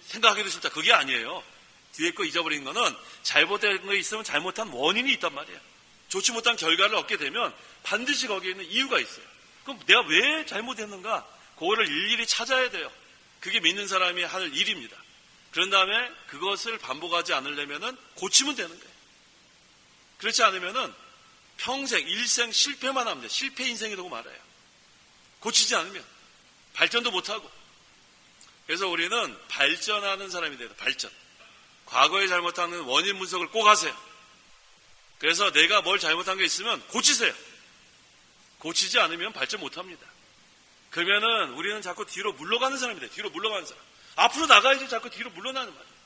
생각하기도 싫다, 그게 아니에요. 뒤에 거 잊어버리는 거는 잘못된 거 있으면 잘못한 원인이 있단 말이에요. 좋지 못한 결과를 얻게 되면 반드시 거기에 있는 이유가 있어요. 그럼 내가 왜 잘못했는가, 그거를 일일이 찾아야 돼요. 그게 믿는 사람이 할 일입니다. 그런 다음에 그것을 반복하지 않으려면은 고치면 되는 거예요. 그렇지 않으면은 평생 일생 실패만 하면 돼요. 실패 인생이 되고 말아요. 고치지 않으면 발전도 못하고. 그래서 우리는 발전하는 사람이 돼요. 발전. 과거에 잘못하는 원인 분석을 꼭 하세요. 그래서 내가 뭘 잘못한 게 있으면 고치세요. 고치지 않으면 발전 못합니다. 그러면은 우리는 자꾸 뒤로 물러가는 사람이 돼요. 뒤로 물러가는 사람. 앞으로 나가야지 자꾸 뒤로 물러나는 말이에요.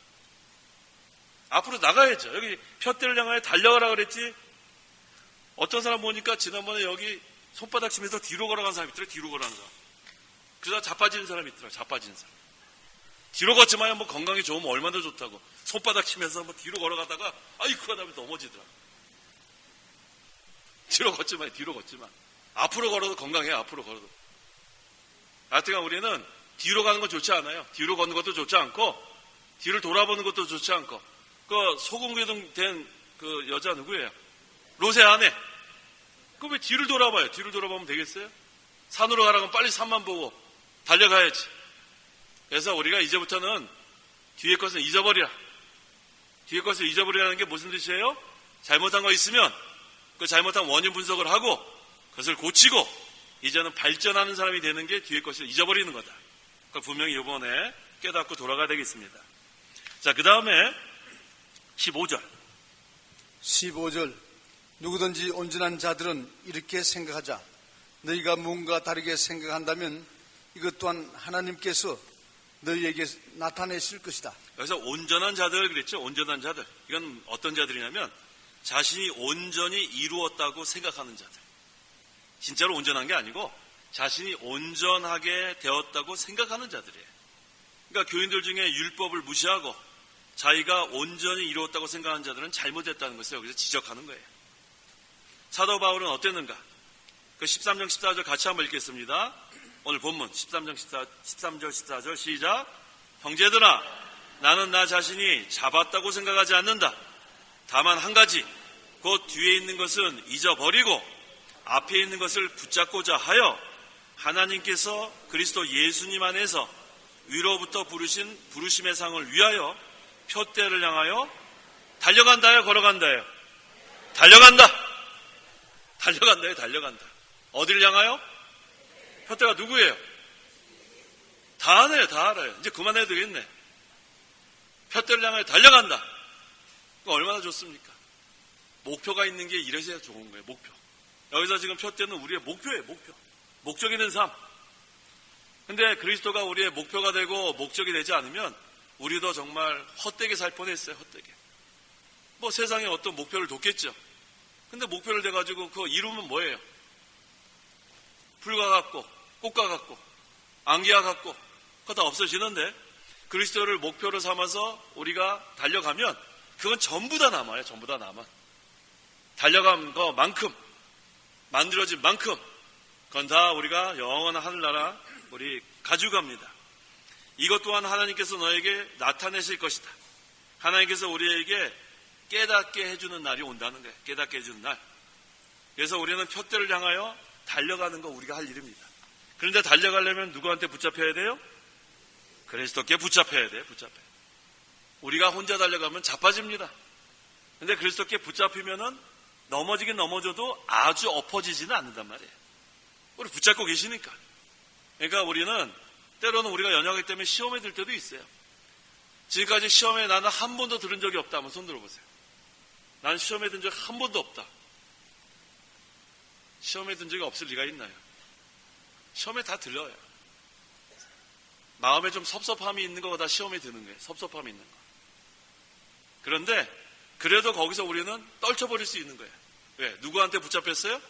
앞으로 나가야죠. 여기 푯대를 향하여 달려가라 그랬지. 어떤 사람 보니까 지난번에 여기 손바닥 치면서 뒤로 걸어간 사람이 있더라고요. 뒤로 걸어가는 사람. 그러다 자빠지는 사람이 있더라고요. 자빠지는 사람. 뒤로 걷지만 뭐 건강이 좋으면 얼마나 좋다고. 손바닥 치면서 뭐 뒤로 걸어가다가 아이쿠 하다가 넘어지더라. 뒤로 걷지만. 앞으로 걸어도 건강해요. 앞으로 걸어도. 하여튼간 우리는 뒤로 가는 건 좋지 않아요. 뒤로 걷는 것도 좋지 않고, 뒤를 돌아보는 것도 좋지 않고. 그 소금기둥 된 그 여자 누구예요? 롯의 아내. 그 왜 뒤를 돌아봐요? 뒤를 돌아보면 되겠어요? 산으로 가라면 빨리 산만 보고 달려가야지. 그래서 우리가 이제부터는 뒤의 것은 잊어버리라. 뒤의 것을 잊어버리라는 게 무슨 뜻이에요? 잘못한 거 있으면 그 잘못한 원인 분석을 하고 그것을 고치고 이제는 발전하는 사람이 되는 게 뒤의 것을 잊어버리는 거다. 그러니까 분명히 이번에 깨닫고 돌아가야 되겠습니다. 자, 그 다음에 15절. 누구든지 온전한 자들은 이렇게 생각하자. 너희가 뭔가 다르게 생각한다면 이것 또한 하나님께서 너희에게 나타내실 것이다. 여기서 온전한 자들 그랬죠. 온전한 자들. 이건 어떤 자들이냐면 자신이 온전히 이루었다고 생각하는 자들. 진짜로 온전한 게 아니고 자신이 온전하게 되었다고 생각하는 자들이에요. 그러니까 교인들 중에 율법을 무시하고 자기가 온전히 이루었다고 생각하는 자들은 잘못했다는 것을 여기서 지적하는 거예요. 사도 바울은 어땠는가? 그 13장 14절 같이 한번 읽겠습니다. 오늘 본문 13절 14절 시작. 형제들아, 나는 나 자신이 잡았다고 생각하지 않는다. 다만 한 가지, 곧 뒤에 있는 것은 잊어버리고 앞에 있는 것을 붙잡고자 하여 하나님께서 그리스도 예수님 안에서 위로부터 부르신 부르심의 상을 위하여 푯대를 향하여 달려간다요, 걸어간다요? 달려간다. 어디를 향하여? 푯대가 누구예요? 다 알아요. 이제 그만해도 되겠네. 푯대를 향하여 달려간다. 얼마나 좋습니까? 목표가 있는 게 이래서 좋은 거예요. 목표. 여기서 지금 푯대는 우리의 목표예요. 목적 있는 삶. 근데 그리스도가 우리의 목표가 되고 목적이 되지 않으면 우리도 정말 헛되게 살 뻔했어요. 헛되게. 뭐 세상에 어떤 목표를 뒀겠죠. 근데 목표를 돼가지고 그거 이루면 뭐예요? 풀과 같고 꽃과 같고 안개와 같고 그거 다 없어지는데 그리스도를 목표로 삼아서 우리가 달려가면 그건 전부 다 남아요. 전부 다 남아. 달려간 것만큼 만들어진 만큼 그건 다 우리가 영원한 하늘나라 우리 가져갑니다. 이것 또한 하나님께서 너에게 나타내실 것이다. 하나님께서 우리에게 깨닫게 해주는 날이 온다는 거예요. 깨닫게 해주는 날. 그래서 우리는 푯대를 향하여 달려가는 거 우리가 할 일입니다. 그런데 달려가려면 누구한테 붙잡혀야 돼요? 그리스도께 붙잡혀야 돼요. 우리가 혼자 달려가면 자빠집니다. 근데 그리스도께 붙잡히면은 넘어지긴 넘어져도 아주 엎어지지는 않는단 말이에요. 우리 붙잡고 계시니까. 그러니까 우리는 때로는 우리가 연약하기 때문에 시험에 들 때도 있어요. 지금까지 시험에 나는 한 번도 들은 적이 없다. 한번 손 들어보세요. 나는 시험에 든 적 한 번도 없다. 시험에 든 적이 없을 리가 있나요? 시험에 다 들려요. 마음에 좀 섭섭함이 있는 거가 다 시험에 드는 거예요. 섭섭함이 있는 거. 그런데 그래도 거기서 우리는 떨쳐버릴 수 있는 거예요. 왜? 누구한테 붙잡혔어요?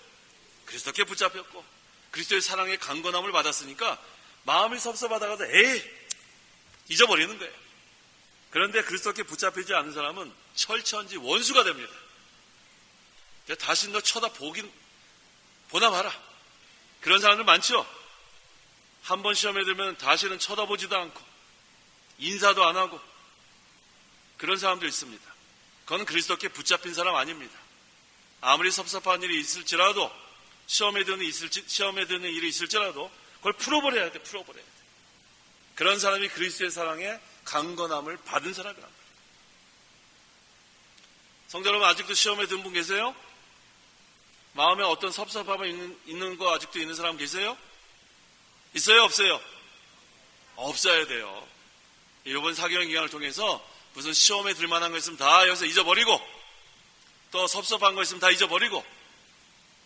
그리스도께 붙잡혔고 그리스도의 사랑의 강건함을 받았으니까 마음이 섭섭하다가도 잊어버리는 거예요. 그런데 그리스도께 붙잡히지 않은 사람은 철천지 원수가 됩니다. 다시 너 보나 마라. 그런 사람들 많죠? 한 번 시험에 들면 다시는 쳐다보지도 않고 인사도 안 하고 그런 사람도 있습니다. 그건 그리스도께 붙잡힌 사람 아닙니다. 아무리 섭섭한 일이 있을지라도 시험에 드는 일이 있을지라도 그걸 풀어버려야 돼. 그런 사람이 그리스도의 사랑에 강건함을 받은 사람이란 말이에요. 성도 여러분, 아직도 시험에 든 분 계세요? 마음에 어떤 섭섭함이 있는 거 아직도 있는 사람 계세요? 있어요? 없어요? 없어야 돼요. 이번 4개월 기간을 통해서 무슨 시험에 들 만한 거 있으면 다 여기서 잊어버리고 또 섭섭한 거 있으면 다 잊어버리고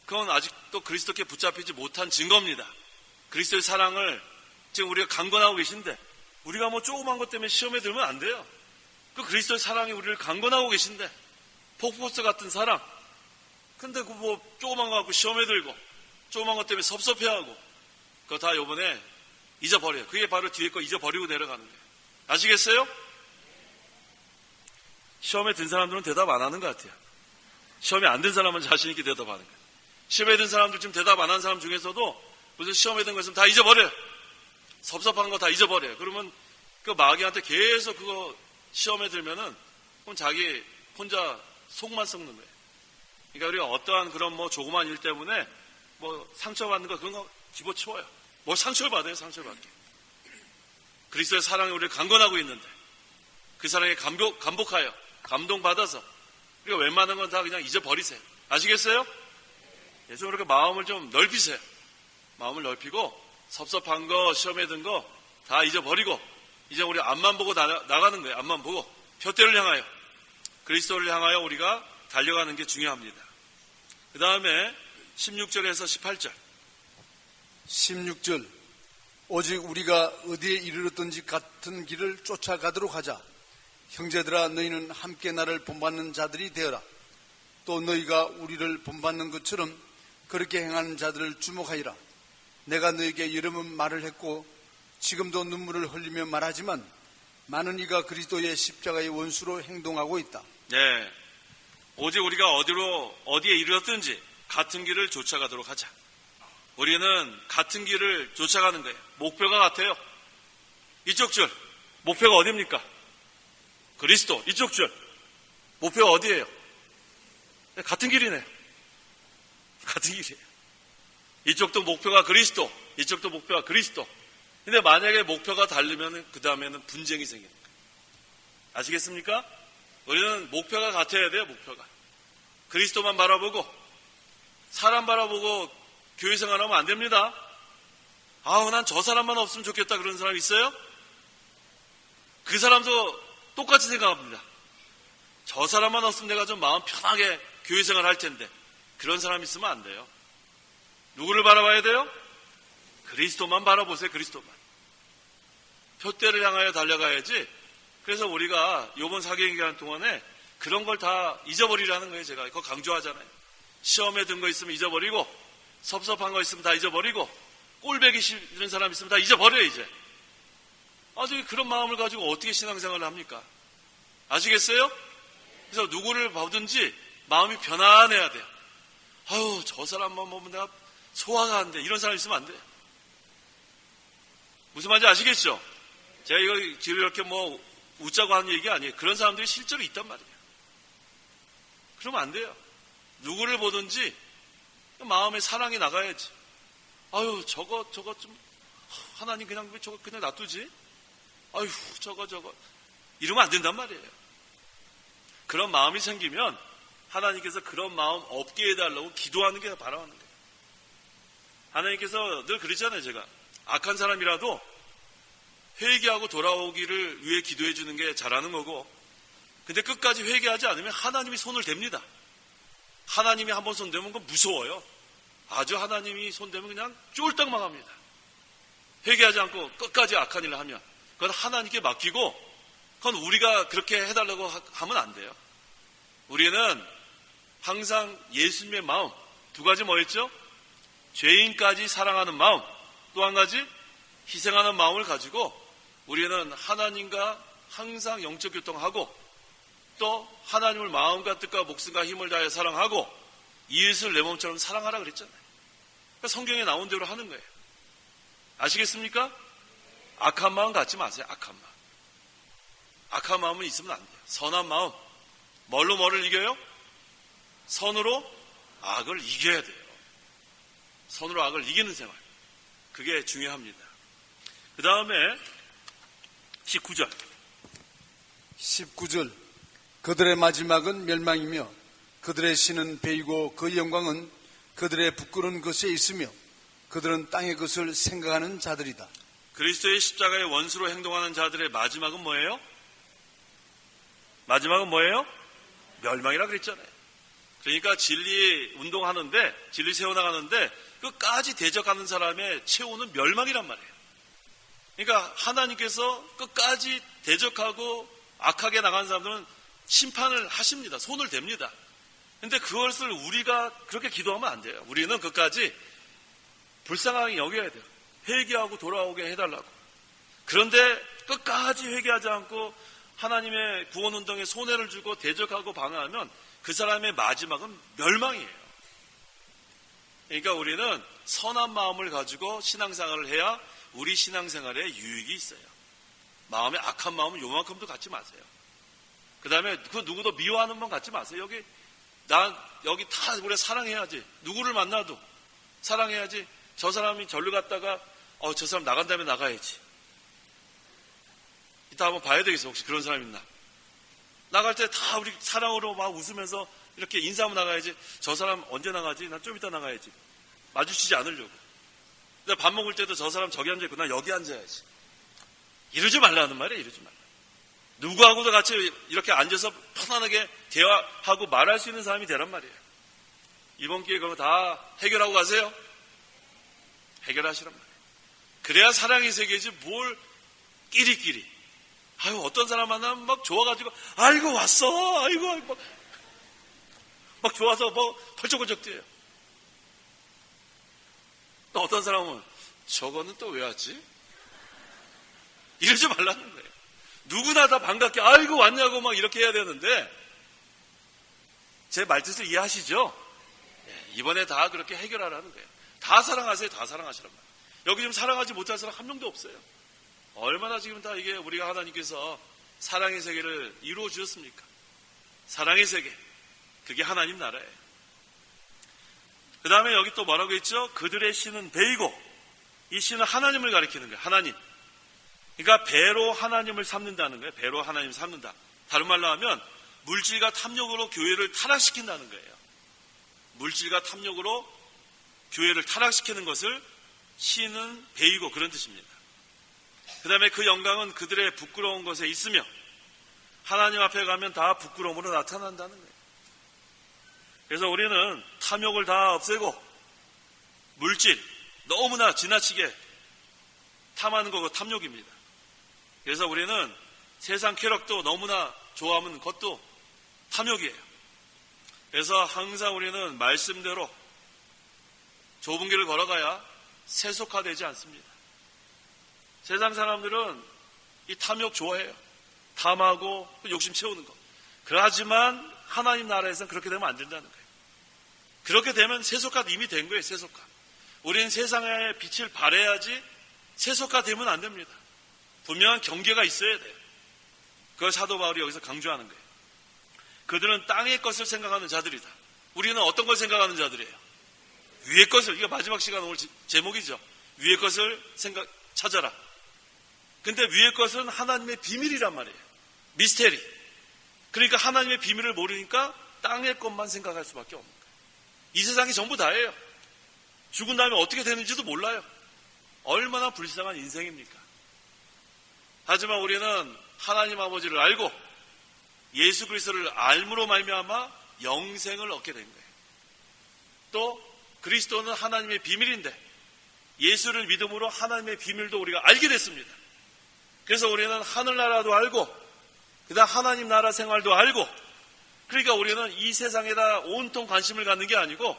그건 아직도 그리스도께 붙잡히지 못한 증거입니다. 그리스도의 사랑을 지금 우리가 강건하고 계신데 우리가 뭐 조그만 것 때문에 시험에 들면 안 돼요. 그 그리스도의 사랑이 우리를 강건하고 계신데 폭포수 같은 사랑. 근데 그 뭐 조그만 거 갖고 시험에 들고 조그만 것 때문에 섭섭해하고 그거 다 요번에 잊어버려요. 그게 바로 뒤에 거 잊어버리고 내려가는 거예요. 아시겠어요? 시험에 든 사람들은 대답 안 하는 것 같아요. 시험에 안 든 사람은 자신 있게 대답하는 거예요. 시험에 든 사람들 지금 대답 안 한 사람 중에서도 무슨 시험에 든 거 있으면 다 잊어버려요. 섭섭한 거 다 잊어버려요. 그러면 그 마귀한테 계속 그거 시험에 들면은 그럼 자기 혼자 속만 썩는 거예요. 그러니까 우리가 어떠한 그런 뭐 조그만 일 때문에 뭐 상처받는 거 그런 거 집어치워요. 뭐 상처를 받아요. 상처를 받게. 그리스도의 사랑이 우리를 강건하고 있는데 그 사랑에 감복하여 감동받아서 우리가 웬만한 건 다 그냥 잊어버리세요. 아시겠어요? 예수 그렇게 마음을 좀 넓히세요. 마음을 넓히고 섭섭한 거 시험에 든 거 다 잊어버리고 이제 우리 앞만 보고 나가는 거예요. 앞만 보고 표대를 향하여 그리스도를 향하여 우리가 달려가는 게 중요합니다. 그 다음에 16절에서 18절 16절 오직 우리가 어디에 이르렀든지 같은 길을 쫓아가도록 하자. 형제들아 너희는 함께 나를 본받는 자들이 되어라. 또 너희가 우리를 본받는 것처럼 그렇게 행하는 자들을 주목하여라. 내가 너에게 여러 번 말을 했고 지금도 눈물을 흘리며 말하지만 많은 이가 그리스도의 십자가의 원수로 행동하고 있다. 네, 오직 우리가 어디에 이르렀든지 같은 길을 쫓아가도록 하자. 우리는 같은 길을 쫓아가는 거예요. 목표가 같아요. 이쪽 줄 목표가 어디입니까? 그리스도. 이쪽 줄 목표가 어디예요? 같은 길이네요. 같은 길이에요. 이쪽도 목표가 그리스도, 이쪽도 목표가 그리스도. 근데 만약에 목표가 다르면 그 다음에는 분쟁이 생기는 거예요. 아시겠습니까? 우리는 목표가 같아야 돼요. 목표가 그리스도만 바라보고 사람 바라보고 교회 생활하면 안 됩니다. 아우 난 저 사람만 없으면 좋겠다 그런 사람 있어요? 그 사람도 똑같이 생각합니다. 저 사람만 없으면 내가 좀 마음 편하게 교회 생활 할 텐데 그런 사람 있으면 안 돼요. 누구를 바라봐야 돼요? 그리스도만 바라보세요. 그리스도만. 표대를 향하여 달려가야지. 그래서 우리가 이번 4개월 기간 동안에 그런 걸 다 잊어버리라는 거예요. 제가 그거 강조하잖아요. 시험에 든 거 있으면 잊어버리고 섭섭한 거 있으면 다 잊어버리고 꼴배기 싫은 사람 있으면 다 잊어버려요. 이제 아주 그런 마음을 가지고 어떻게 신앙생활을 합니까? 아시겠어요? 그래서 누구를 보든지 마음이 편안해야 돼요. 아유 저 사람만 보면 내가 소화가 안 돼. 이런 사람 있으면 안 돼요. 무슨 말인지 아시겠죠? 제가 이거 지금 이렇게 뭐 웃자고 하는 얘기 아니에요. 그런 사람들이 실제로 있단 말이에요. 그러면 안 돼요. 누구를 보든지 마음에 사랑이 나가야지. 아유, 저거 좀, 하나님 그냥 왜 저거 그냥 놔두지? 아유, 저거. 이러면 안 된단 말이에요. 그런 마음이 생기면 하나님께서 그런 마음 없게 해달라고 기도하는 게 바라는 거예요. 하나님께서 늘 그러잖아요, 제가. 악한 사람이라도 회개하고 돌아오기를 위해 기도해 주는 게 잘하는 거고, 근데 끝까지 회개하지 않으면 하나님이 손을 댑니다. 하나님이 한번 손대면 그건 무서워요. 아주 하나님이 손대면 그냥 쫄딱 망합니다. 회개하지 않고 끝까지 악한 일을 하면 그건 하나님께 맡기고, 그건 우리가 그렇게 해달라고 하면 안 돼요. 우리는 항상 예수님의 마음, 두 가지 뭐였죠? 죄인까지 사랑하는 마음, 또 한 가지 희생하는 마음을 가지고 우리는 하나님과 항상 영적 교통하고, 또 하나님을 마음과 뜻과 목숨과 힘을 다해 사랑하고 이웃을 내 몸처럼 사랑하라 그랬잖아요. 그러니까 성경에 나온 대로 하는 거예요. 아시겠습니까? 악한 마음 갖지 마세요. 악한 마음. 악한 마음은 있으면 안 돼요. 선한 마음. 뭘로 뭐를 이겨요? 선으로 악을 이겨야 돼요. 선으로 악을 이기는 생활. 그게 중요합니다. 그 다음에 19절. 19절. 그들의 마지막은 멸망이며 그들의 신은 베이고 그 영광은 그들의 부끄러운 것에 있으며 그들은 땅의 것을 생각하는 자들이다. 그리스도의 십자가의 원수로 행동하는 자들의 마지막은 뭐예요? 마지막은 뭐예요? 멸망이라 그랬잖아요. 그러니까 진리 운동하는데, 진리 세워나가는데 끝까지 대적하는 사람의 최후는 멸망이란 말이에요. 그러니까 하나님께서 끝까지 대적하고 악하게 나가는 사람들은 심판을 하십니다. 손을 댑니다. 근데 그것을 우리가 그렇게 기도하면 안 돼요. 우리는 끝까지 불쌍하게 여겨야 돼요. 회개하고 돌아오게 해달라고. 그런데 끝까지 회개하지 않고 하나님의 구원운동에 손해를 주고 대적하고 방해하면 그 사람의 마지막은 멸망이에요. 그러니까 우리는 선한 마음을 가지고 신앙생활을 해야 우리 신앙생활에 유익이 있어요. 마음에 악한 마음은 요만큼도 갖지 마세요. 그 다음에 그 누구도 미워하는 마음 갖지 마세요. 여기 다 우리 사랑해야지. 누구를 만나도 사랑해야지. 저 사람이 절로 갔다가 저 사람 나간 다음에 나가야지. 이따 한번 봐야 되겠어. 혹시 그런 사람 있나? 나갈 때 다 우리 사랑으로 막 웃으면서 이렇게 인사하면 나가야지. 저 사람 언제 나가지? 난 좀 이따 나가야지. 마주치지 않으려고. 근데 밥 먹을 때도 저 사람 저기 앉아있고 난 여기 앉아야지. 이러지 말라는 말이에요. 이러지 말라. 누구하고도 같이 이렇게 앉아서 편안하게 대화하고 말할 수 있는 사람이 되란 말이에요. 이번 기회에 그거 다 해결하고 가세요. 해결하시란 말이에요. 그래야 사랑의 세계지 뭘 끼리끼리. 아유, 어떤 사람 만나면 막 좋아가지고 아이고 왔어. 아이고 막 좋아서 뭐 펄쩍펄쩍 뛰어요. 또 어떤 사람은 저거는 또 왜 왔지? 이러지 말라는 거예요. 누구나 다 반갑게 아이고 왔냐고 막 이렇게 해야 되는데, 제 말뜻을 이해하시죠? 이번에 다 그렇게 해결하라는 거예요. 다 사랑하세요. 다 사랑하시란 말이에요. 여기 지금 사랑하지 못할 사람 한 명도 없어요. 얼마나 지금 다 이게 우리가 하나님께서 사랑의 세계를 이루어 주셨습니까? 사랑의 세계. 그게 하나님 나라예요. 그 다음에 여기 또 뭐라고 했죠? 그들의 신은 배이고, 이 신은 하나님을 가리키는 거예요. 하나님. 그러니까 배로 하나님을 삼는다는 거예요. 배로 하나님을 삼는다. 다른 말로 하면 물질과 탐욕으로 교회를 타락시킨다는 거예요. 물질과 탐욕으로 교회를 타락시키는 것을 신은 배이고, 그런 뜻입니다. 그 다음에 그 영광은 그들의 부끄러운 것에 있으며, 하나님 앞에 가면 다 부끄러움으로 나타난다는 거예요. 그래서 우리는 탐욕을 다 없애고 물질, 너무나 지나치게 탐하는 거고 탐욕입니다. 그래서 우리는 세상 쾌락도 너무나 좋아하면 그것도 탐욕이에요. 그래서 항상 우리는 말씀대로 좁은 길을 걸어가야 세속화되지 않습니다. 세상 사람들은 이 탐욕 좋아해요. 탐하고 욕심 채우는 거. 그러하지만 하나님 나라에서는 그렇게 되면 안 된다는 거예요. 그렇게 되면 세속화 이미 된 거예요. 세속화. 우리는 세상의 빛을 발해야지 세속화 되면 안 됩니다. 분명한 경계가 있어야 돼요. 그걸 사도 바울이 여기서 강조하는 거예요. 그들은 땅의 것을 생각하는 자들이다. 우리는 어떤 걸 생각하는 자들이에요? 위의 것을, 이거 마지막 시간 오늘 제목이죠. 위의 것을 찾아라. 근데 위의 것은 하나님의 비밀이란 말이에요. 미스테리. 그러니까 하나님의 비밀을 모르니까 땅의 것만 생각할 수밖에 없는 거예요. 이 세상이 전부 다예요. 죽은 다음에 어떻게 되는지도 몰라요. 얼마나 불쌍한 인생입니까? 하지만 우리는 하나님 아버지를 알고 예수 그리스도를 알므로 말미암아 영생을 얻게 된 거예요. 또 그리스도는 하나님의 비밀인데 예수를 믿음으로 하나님의 비밀도 우리가 알게 됐습니다. 그래서 우리는 하늘나라도 알고 그다음 하나님 나라 생활도 알고, 그러니까 우리는 이 세상에다 온통 관심을 갖는 게 아니고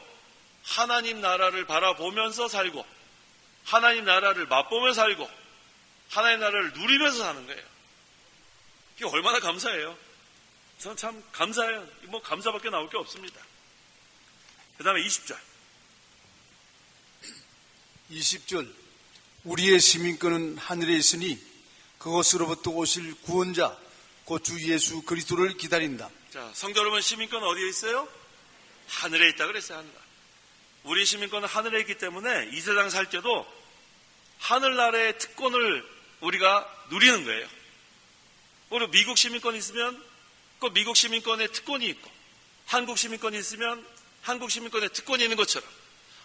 하나님 나라를 바라보면서 살고 하나님 나라를 맛보며 살고 하나님 나라를 누리면서 사는 거예요. 이게 얼마나 감사해요. 저는 참 감사해요. 뭐 감사밖에 나올 게 없습니다. 그 다음에 20절. 20절. 우리의 시민권은 하늘에 있으니 그것으로부터 오실 구원자 곧 주 예수 그리스도를 기다린다. 자, 성도 여러분, 시민권은 어디에 있어요? 하늘에 있다 그랬어요. 하늘. 우리 시민권은 하늘에 있기 때문에 이 세상 살 때도 하늘나라의 특권을 우리가 누리는 거예요. 우리 미국 시민권이 있으면 그 미국 시민권의 특권이 있고, 한국 시민권이 있으면 한국 시민권의 특권이 있는 것처럼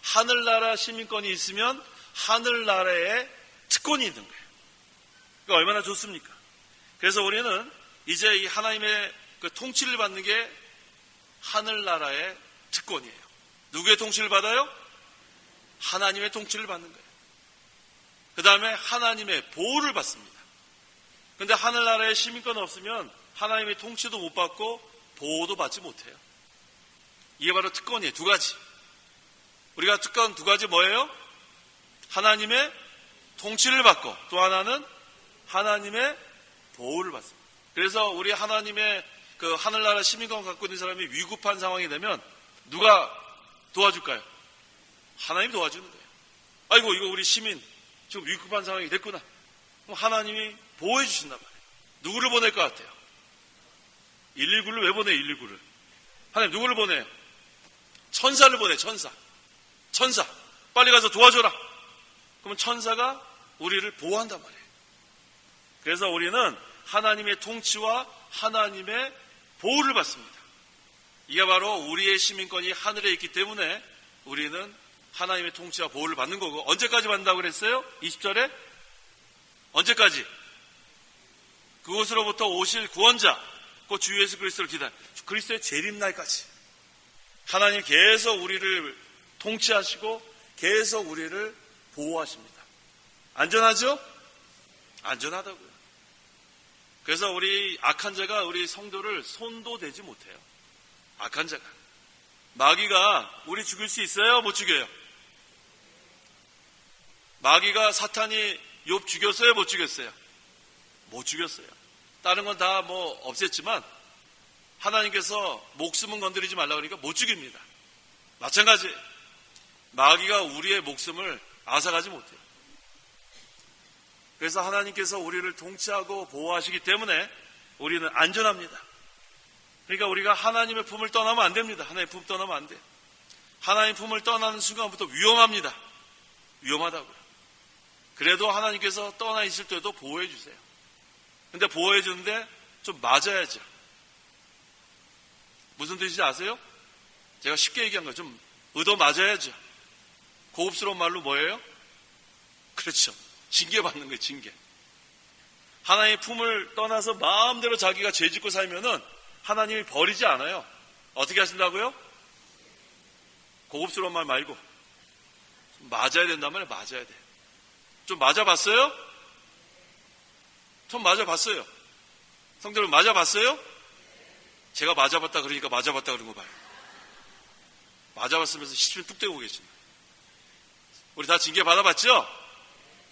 하늘나라 시민권이 있으면 하늘나라의 특권이 있는 거예요. 그러니까 얼마나 좋습니까? 그래서 우리는 이제 이 하나님의 그 통치를 받는 게 하늘나라의 특권이에요. 누구의 통치를 받아요? 하나님의 통치를 받는 거예요. 그 다음에 하나님의 보호를 받습니다. 근데 하늘나라에 시민권 없으면 하나님의 통치도 못 받고 보호도 받지 못해요. 이게 바로 특권이에요. 두 가지. 우리가 특권 두 가지 뭐예요? 하나님의 통치를 받고 또 하나는 하나님의 보호를 받습니다. 그래서 우리 하나님의 그 하늘나라 시민권 갖고 있는 사람이 위급한 상황이 되면 누가 도와줄까요? 하나님이 도와주는 거예요. 아이고, 이거 우리 시민 지금 위급한 상황이 됐구나. 그럼 하나님이 보호해 주신단 말이에요. 누구를 보낼 것 같아요? 119를 왜 보내요? 119를. 하나님 누구를 보내요? 천사를 보내요. 천사. 빨리 가서 도와줘라. 그러면 천사가 우리를 보호한단 말이에요. 그래서 우리는 하나님의 통치와 하나님의 보호를 받습니다. 이게 바로 우리의 시민권이 하늘에 있기 때문에 우리는 하나님의 통치와 보호를 받는 거고, 언제까지 받는다고 그랬어요? 20절에 언제까지? 그곳으로부터 오실 구원자 곧 주 예수 그리스도를 기다려 그리스도의 재림날까지 하나님 계속 우리를 통치하시고 계속 우리를 보호하십니다. 안전하죠? 안전하다고요. 그래서 우리 악한 자가 우리 성도를 손도 대지 못해요. 악한 자가. 마귀가 우리 죽일 수 있어요? 못 죽여요? 마귀가 사탄이 욥 죽였어요? 못 죽였어요? 못 죽였어요. 다른 건 다 뭐 없앴지만 하나님께서 목숨은 건드리지 말라 그러니까 못 죽입니다. 마찬가지. 마귀가 우리의 목숨을 앗아가지 못해요. 그래서 하나님께서 우리를 통치하고 보호하시기 때문에 우리는 안전합니다. 그러니까 우리가 하나님의 품을 떠나면 안 됩니다. 하나님의 품 떠나면 안 돼요. 하나님의 품을 떠나는 순간부터 위험합니다. 위험하다고요. 그래도 하나님께서 떠나 있을 때도 보호해 주세요. 근데 보호해 주는데 좀 맞아야죠. 무슨 뜻인지 아세요? 제가 쉽게 얘기한 거 좀 얻어 맞아야죠. 고급스러운 말로 뭐예요? 그렇죠. 징계받는 거예요. 징계. 하나님의 품을 떠나서 마음대로 자기가 죄짓고 살면은 하나님이 버리지 않아요. 어떻게 하신다고요? 고급스러운 말 말고 맞아야 된단 말이에요. 맞아야 돼. 좀 맞아봤어요? 좀 맞아봤어요. 성도들 맞아봤어요? 제가 맞아봤다 그러니까 맞아봤다 그런 거 봐요. 맞아봤으면서 시침 뚝 떼고 계십니다. 우리 다 징계 받아봤죠?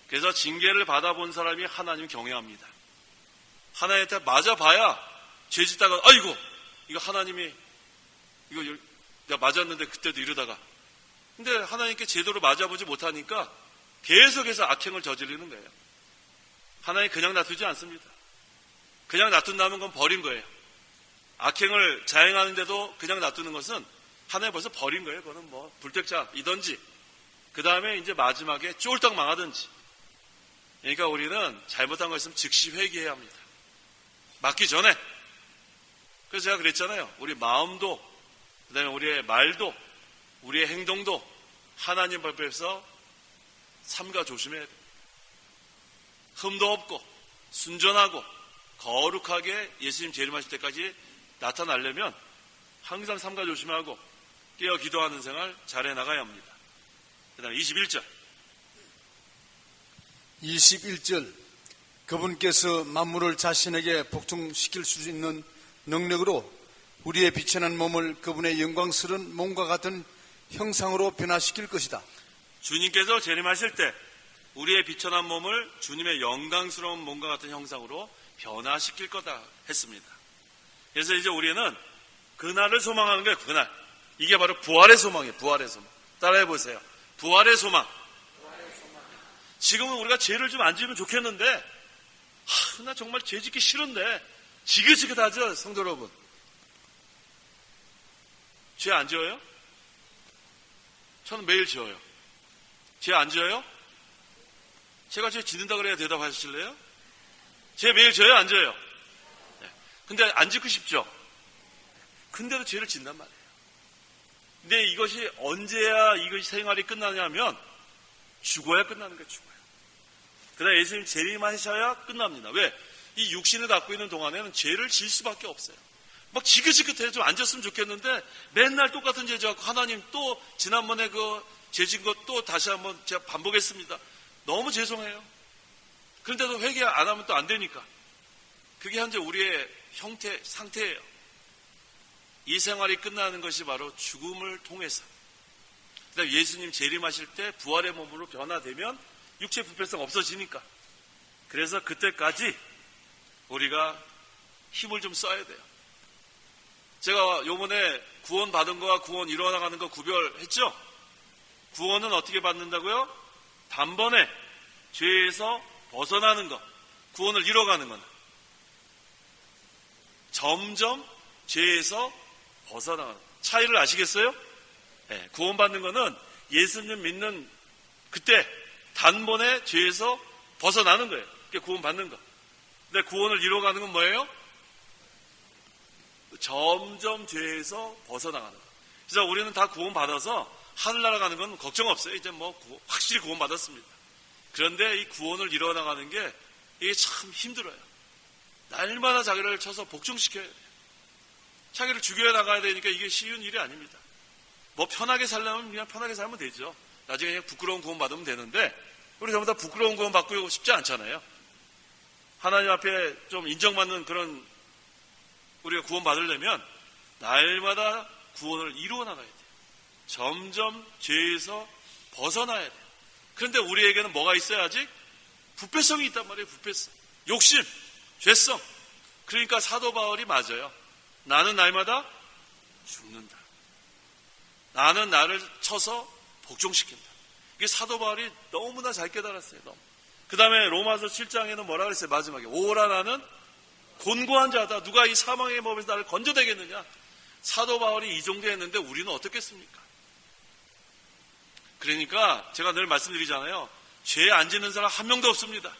그래서 징계를 받아본 사람이 하나님 경외합니다. 하나님한테 맞아봐야 죄 짓다가 아이고 이거 하나님이 이거 내가 맞았는데 그때도 이러다가, 근데 하나님께 제대로 맞아보지 못하니까 계속해서 악행을 저지르는 거예요. 하나님 그냥 놔두지 않습니다. 그냥 놔둔다면 그건 버린 거예요. 악행을 자행하는데도 그냥 놔두는 것은 하나님 벌써 버린 거예요. 그거는 뭐 불택자이든지 그 다음에 이제 마지막에 쫄딱 망하든지. 그러니까 우리는 잘못한 거 있으면 즉시 회개해야 합니다. 맞기 전에. 그래서 제가 그랬잖아요. 우리 마음도 그 다음에 우리의 말도 우리의 행동도 하나님 앞에서 삼가 조심해야 돼요. 흠도 없고 순전하고 거룩하게 예수님 재림하실 때까지 나타나려면 항상 삼가 조심하고 깨어 기도하는 생활 잘해 나가야 합니다. 그 다음에 21절 21절 그분께서 만물을 자신에게 복종시킬 수 있는 능력으로 우리의 비천한 몸을 그분의 영광스러운 몸과 같은 형상으로 변화시킬 것이다. 주님께서 재림하실 때 우리의 비천한 몸을 주님의 영광스러운 몸과 같은 형상으로 변화시킬 거다 했습니다. 그래서 이제 우리는 그날을 소망하는 거예요. 그날. 이게 바로 부활의 소망이에요. 부활의 소망. 따라해 보세요. 부활의 소망. 지금은 우리가 죄를 좀 안 지으면 좋겠는데 나 정말 죄 짓기 싫은데 지긋지긋하죠, 성도 여러분. 죄 안 지어요? 저는 매일 지어요. 죄 안 지어요? 제가 죄 짓는다 그래야 대답하실래요? 죄 매일 지어요, 안 지어요? 네. 근데 안 짓고 싶죠? 근데도 죄를 짓단 말이에요. 근데 이것이 언제야 이것이 생활이 끝나냐면 죽어야 끝나는 거예요. 죽어요. 그러나 예수님 재림하셔야 끝납니다. 왜? 이 육신을 갖고 있는 동안에는 죄를 질 수밖에 없어요. 막 지긋지긋해요. 좀 앉았으면 좋겠는데 맨날 똑같은 죄 짓고 하나님 또 지난번에 그 죄 진 것 또 다시 한번 제가 반복했습니다. 너무 죄송해요. 그런데도 회개 안 하면 또 안 되니까. 그게 현재 우리의 형태, 상태예요. 이 생활이 끝나는 것이 바로 죽음을 통해서. 그다음에 예수님 재림하실 때 부활의 몸으로 변화되면 육체 부패성 없어지니까. 그래서 그때까지 우리가 힘을 좀 써야 돼요. 제가 요번에 구원 받은 거와 구원 이뤄나가는 거 구별했죠? 구원은 어떻게 받는다고요? 단번에 죄에서 벗어나는 것, 구원을 이뤄가는 건 점점 죄에서 벗어나가는 것. 차이를 아시겠어요? 네, 구원받는 거는 예수님 믿는 그때 단번에 죄에서 벗어나는 거예요. 그게 구원받는 거. 근데 구원을 이뤄가는 건 뭐예요? 점점 죄에서 벗어나가는 거. 그래서 우리는 다 구원받아서 하늘나라 가는 건 걱정 없어요. 이제 뭐 확실히 구원받았습니다. 그런데 이 구원을 이뤄나가는 게 이게 참 힘들어요. 날마다 자기를 쳐서 복종시켜야 돼요. 자기를 죽여 나가야 되니까 이게 쉬운 일이 아닙니다. 뭐 편하게 살려면 그냥 편하게 살면 되죠. 나중에 그냥 부끄러운 구원 받으면 되는데 우리 전부 다 부끄러운 구원 받고 싶지 않잖아요. 하나님 앞에 좀 인정받는 그런 우리가 구원 받으려면 날마다 구원을 이루어 나가야 돼요. 점점 죄에서 벗어나야 돼요. 그런데 우리에게는 뭐가 있어야 아직? 부패성이 있단 말이에요. 부패성. 욕심, 죄성. 그러니까 사도 바울이 맞아요. 나는 날마다 죽는다. 나는 나를 쳐서 복종시킨다. 이게 사도 바울이 너무나 잘 깨달았어요. 너무. 그 다음에 로마서 7장에는 뭐라 그랬어요? 마지막에 오라 나는 곤고한 자다. 누가 이 사망의 법에서 나를 건져내겠느냐? 사도 바울이 이 정도 했는데 우리는 어떻겠습니까? 그러니까 제가 늘 말씀드리잖아요. 죄 안 짓는 사람 한 명도 없습니다.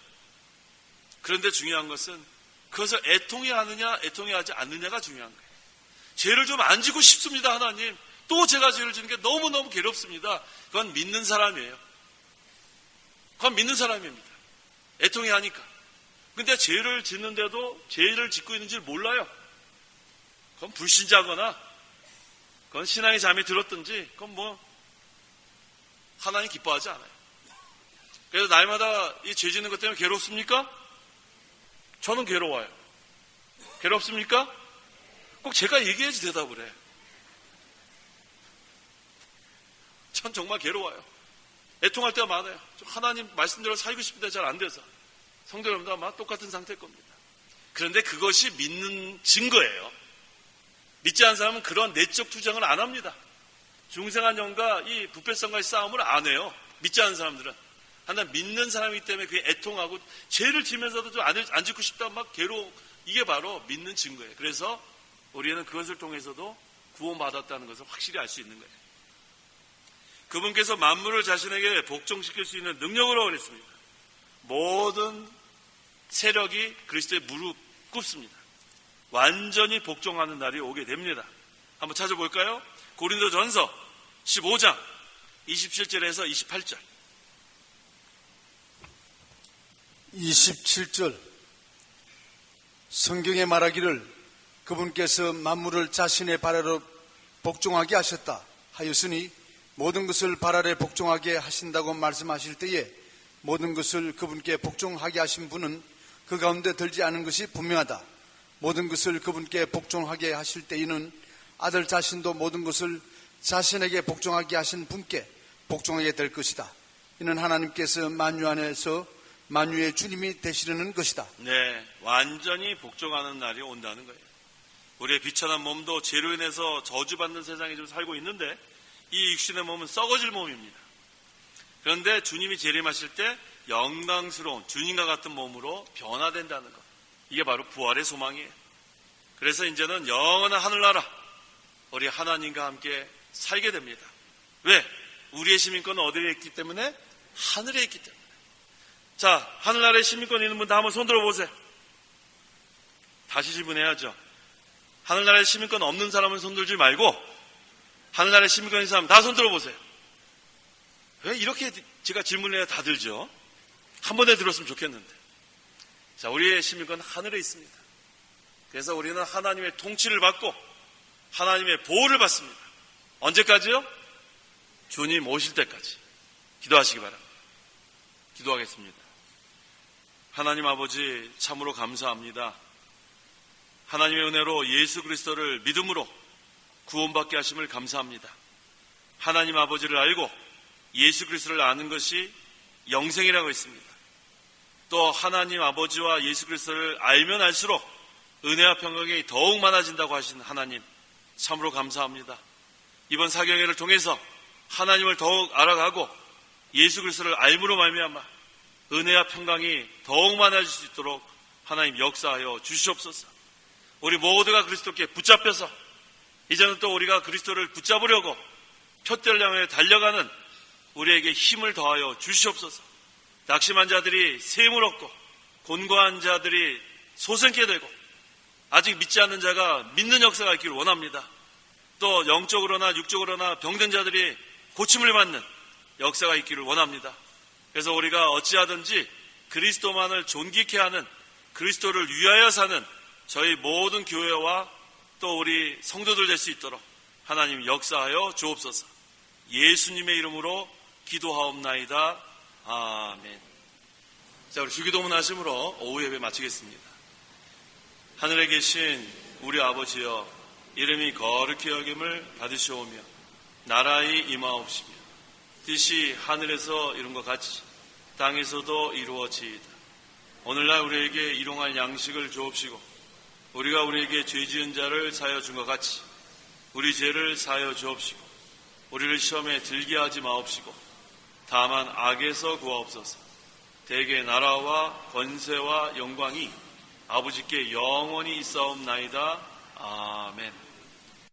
그런데 중요한 것은 그것을 애통해 하느냐 애통해 하지 않느냐가 중요한 거예요. 죄를 좀 안 지고 싶습니다. 하나님. 또 제가 죄를 지는 게 너무너무 괴롭습니다. 그건 믿는 사람이에요. 그건 믿는 사람입니다. 애통해 하니까. 근데 죄를 짓는데도 죄를 짓고 있는지를 몰라요. 그건 불신자거나 그건 신앙의 잠이 들었든지 그건 뭐 하나님 기뻐하지 않아요. 그래서 날마다 이 죄 짓는 것 때문에 괴롭습니까? 저는 괴로워요. 괴롭습니까? 꼭 제가 얘기해야지 대답을 해. 전 정말 괴로워요. 애통할 때가 많아요. 하나님 말씀대로 살고 싶은데 잘 안 돼서. 성도 여러분도 아마 똑같은 상태일 겁니다. 그런데 그것이 믿는 증거예요. 믿지 않는 사람은 그런 내적 투쟁을 안 합니다. 중생한 영과 이 부패성과의 싸움을 안 해요. 믿지 않는 사람들은. 하나 믿는 사람이기 때문에 그게 애통하고 죄를 지면서도 좀 안 짓고 싶다 막 괴로워. 이게 바로 믿는 증거예요. 그래서 우리는 그것을 통해서도 구원받았다는 것을 확실히 알 수 있는 거예요. 그분께서 만물을 자신에게 복종시킬 수 있는 능력으로 원했습니다. 모든 세력이 그리스도의 무릎 꿇습니다. 완전히 복종하는 날이 오게 됩니다. 한번 찾아볼까요? 고린도전서 15장 27절에서 28절. 27절 성경에 말하기를 그분께서 만물을 자신의 발 아래로 복종하게 하셨다 하였으니 모든 것을 발 아래 복종하게 하신다고 말씀하실 때에 모든 것을 그분께 복종하게 하신 분은 그 가운데 들지 않은 것이 분명하다. 모든 것을 그분께 복종하게 하실 때에는 아들 자신도 모든 것을 자신에게 복종하게 하신 분께 복종하게 될 것이다. 이는 하나님께서 만유 안에서 만유의 주님이 되시려는 것이다. 네, 완전히 복종하는 날이 온다는 거예요. 우리의 비천한 몸도 죄로 인해서 저주받는 세상에 좀 살고 있는데 이 육신의 몸은 썩어질 몸입니다. 그런데 주님이 재림하실 때 영광스러운 주님과 같은 몸으로 변화된다는 것. 이게 바로 부활의 소망이에요. 그래서 이제는 영원한 하늘나라 우리 하나님과 함께 살게 됩니다. 왜? 우리의 시민권은 어디에 있기 때문에? 하늘에 있기 때문에. 자, 하늘나라에 시민권 있는 분 다 한번 손 들어보세요. 다시 질문해야죠. 하늘나라에 시민권 없는 사람은 손 들지 말고 하늘나라에 시민권 있는 사람 다 손 들어보세요. 왜 이렇게 제가 질문해야 다 들죠? 한 번에 들었으면 좋겠는데. 자, 우리의 시민권은 하늘에 있습니다. 그래서 우리는 하나님의 통치를 받고 하나님의 보호를 받습니다. 언제까지요? 주님 오실 때까지. 기도하시기 바랍니다. 기도하겠습니다. 하나님 아버지 참으로 감사합니다. 하나님의 은혜로 예수 그리스도를 믿음으로 구원받게 하심을 감사합니다. 하나님 아버지를 알고 예수 그리스도를 아는 것이 영생이라고 했습니다. 또 하나님 아버지와 예수 그리스도를 알면 알수록 은혜와 평강이 더욱 많아진다고 하신 하나님 참으로 감사합니다. 이번 사경회를 통해서 하나님을 더욱 알아가고 예수 그리스도를 알므로 말미암아 은혜와 평강이 더욱 많아질 수 있도록 하나님 역사하여 주시옵소서. 우리 모두가 그리스도께 붙잡혀서 이제는 또 우리가 그리스도를 붙잡으려고 표대를 향해 달려가는 우리에게 힘을 더하여 주시옵소서. 낙심한 자들이 셈을 얻고 곤고한 자들이 소생케 되고 아직 믿지 않는 자가 믿는 역사가 있기를 원합니다. 또 영적으로나 육적으로나 병든 자들이 고침을 받는 역사가 있기를 원합니다. 그래서 우리가 어찌하든지 그리스도만을 존귀케 하는 그리스도를 위하여 사는 저희 모든 교회와 또 우리 성도들 될 수 있도록 하나님 역사하여 주옵소서. 예수님의 이름으로 기도하옵나이다. 아멘. 자, 우리 주기도문 하심으로 오후 예배 마치겠습니다. 하늘에 계신 우리 아버지여, 이름이 거룩히 여김을 받으시오며 나라의 임하옵시며 뜻이 하늘에서 이룬 것 같이 땅에서도 이루어지이다. 오늘날 우리에게 일용할 양식을 주옵시고 우리가 우리에게 죄 지은 자를 사하여 준 것 같이 우리 죄를 사하여 주옵시고 우리를 시험에 들게 하지 마옵시고 다만 악에서 구하옵소서. 대개 나라와 권세와 영광이 아버지께 영원히 있사옵나이다. 아멘.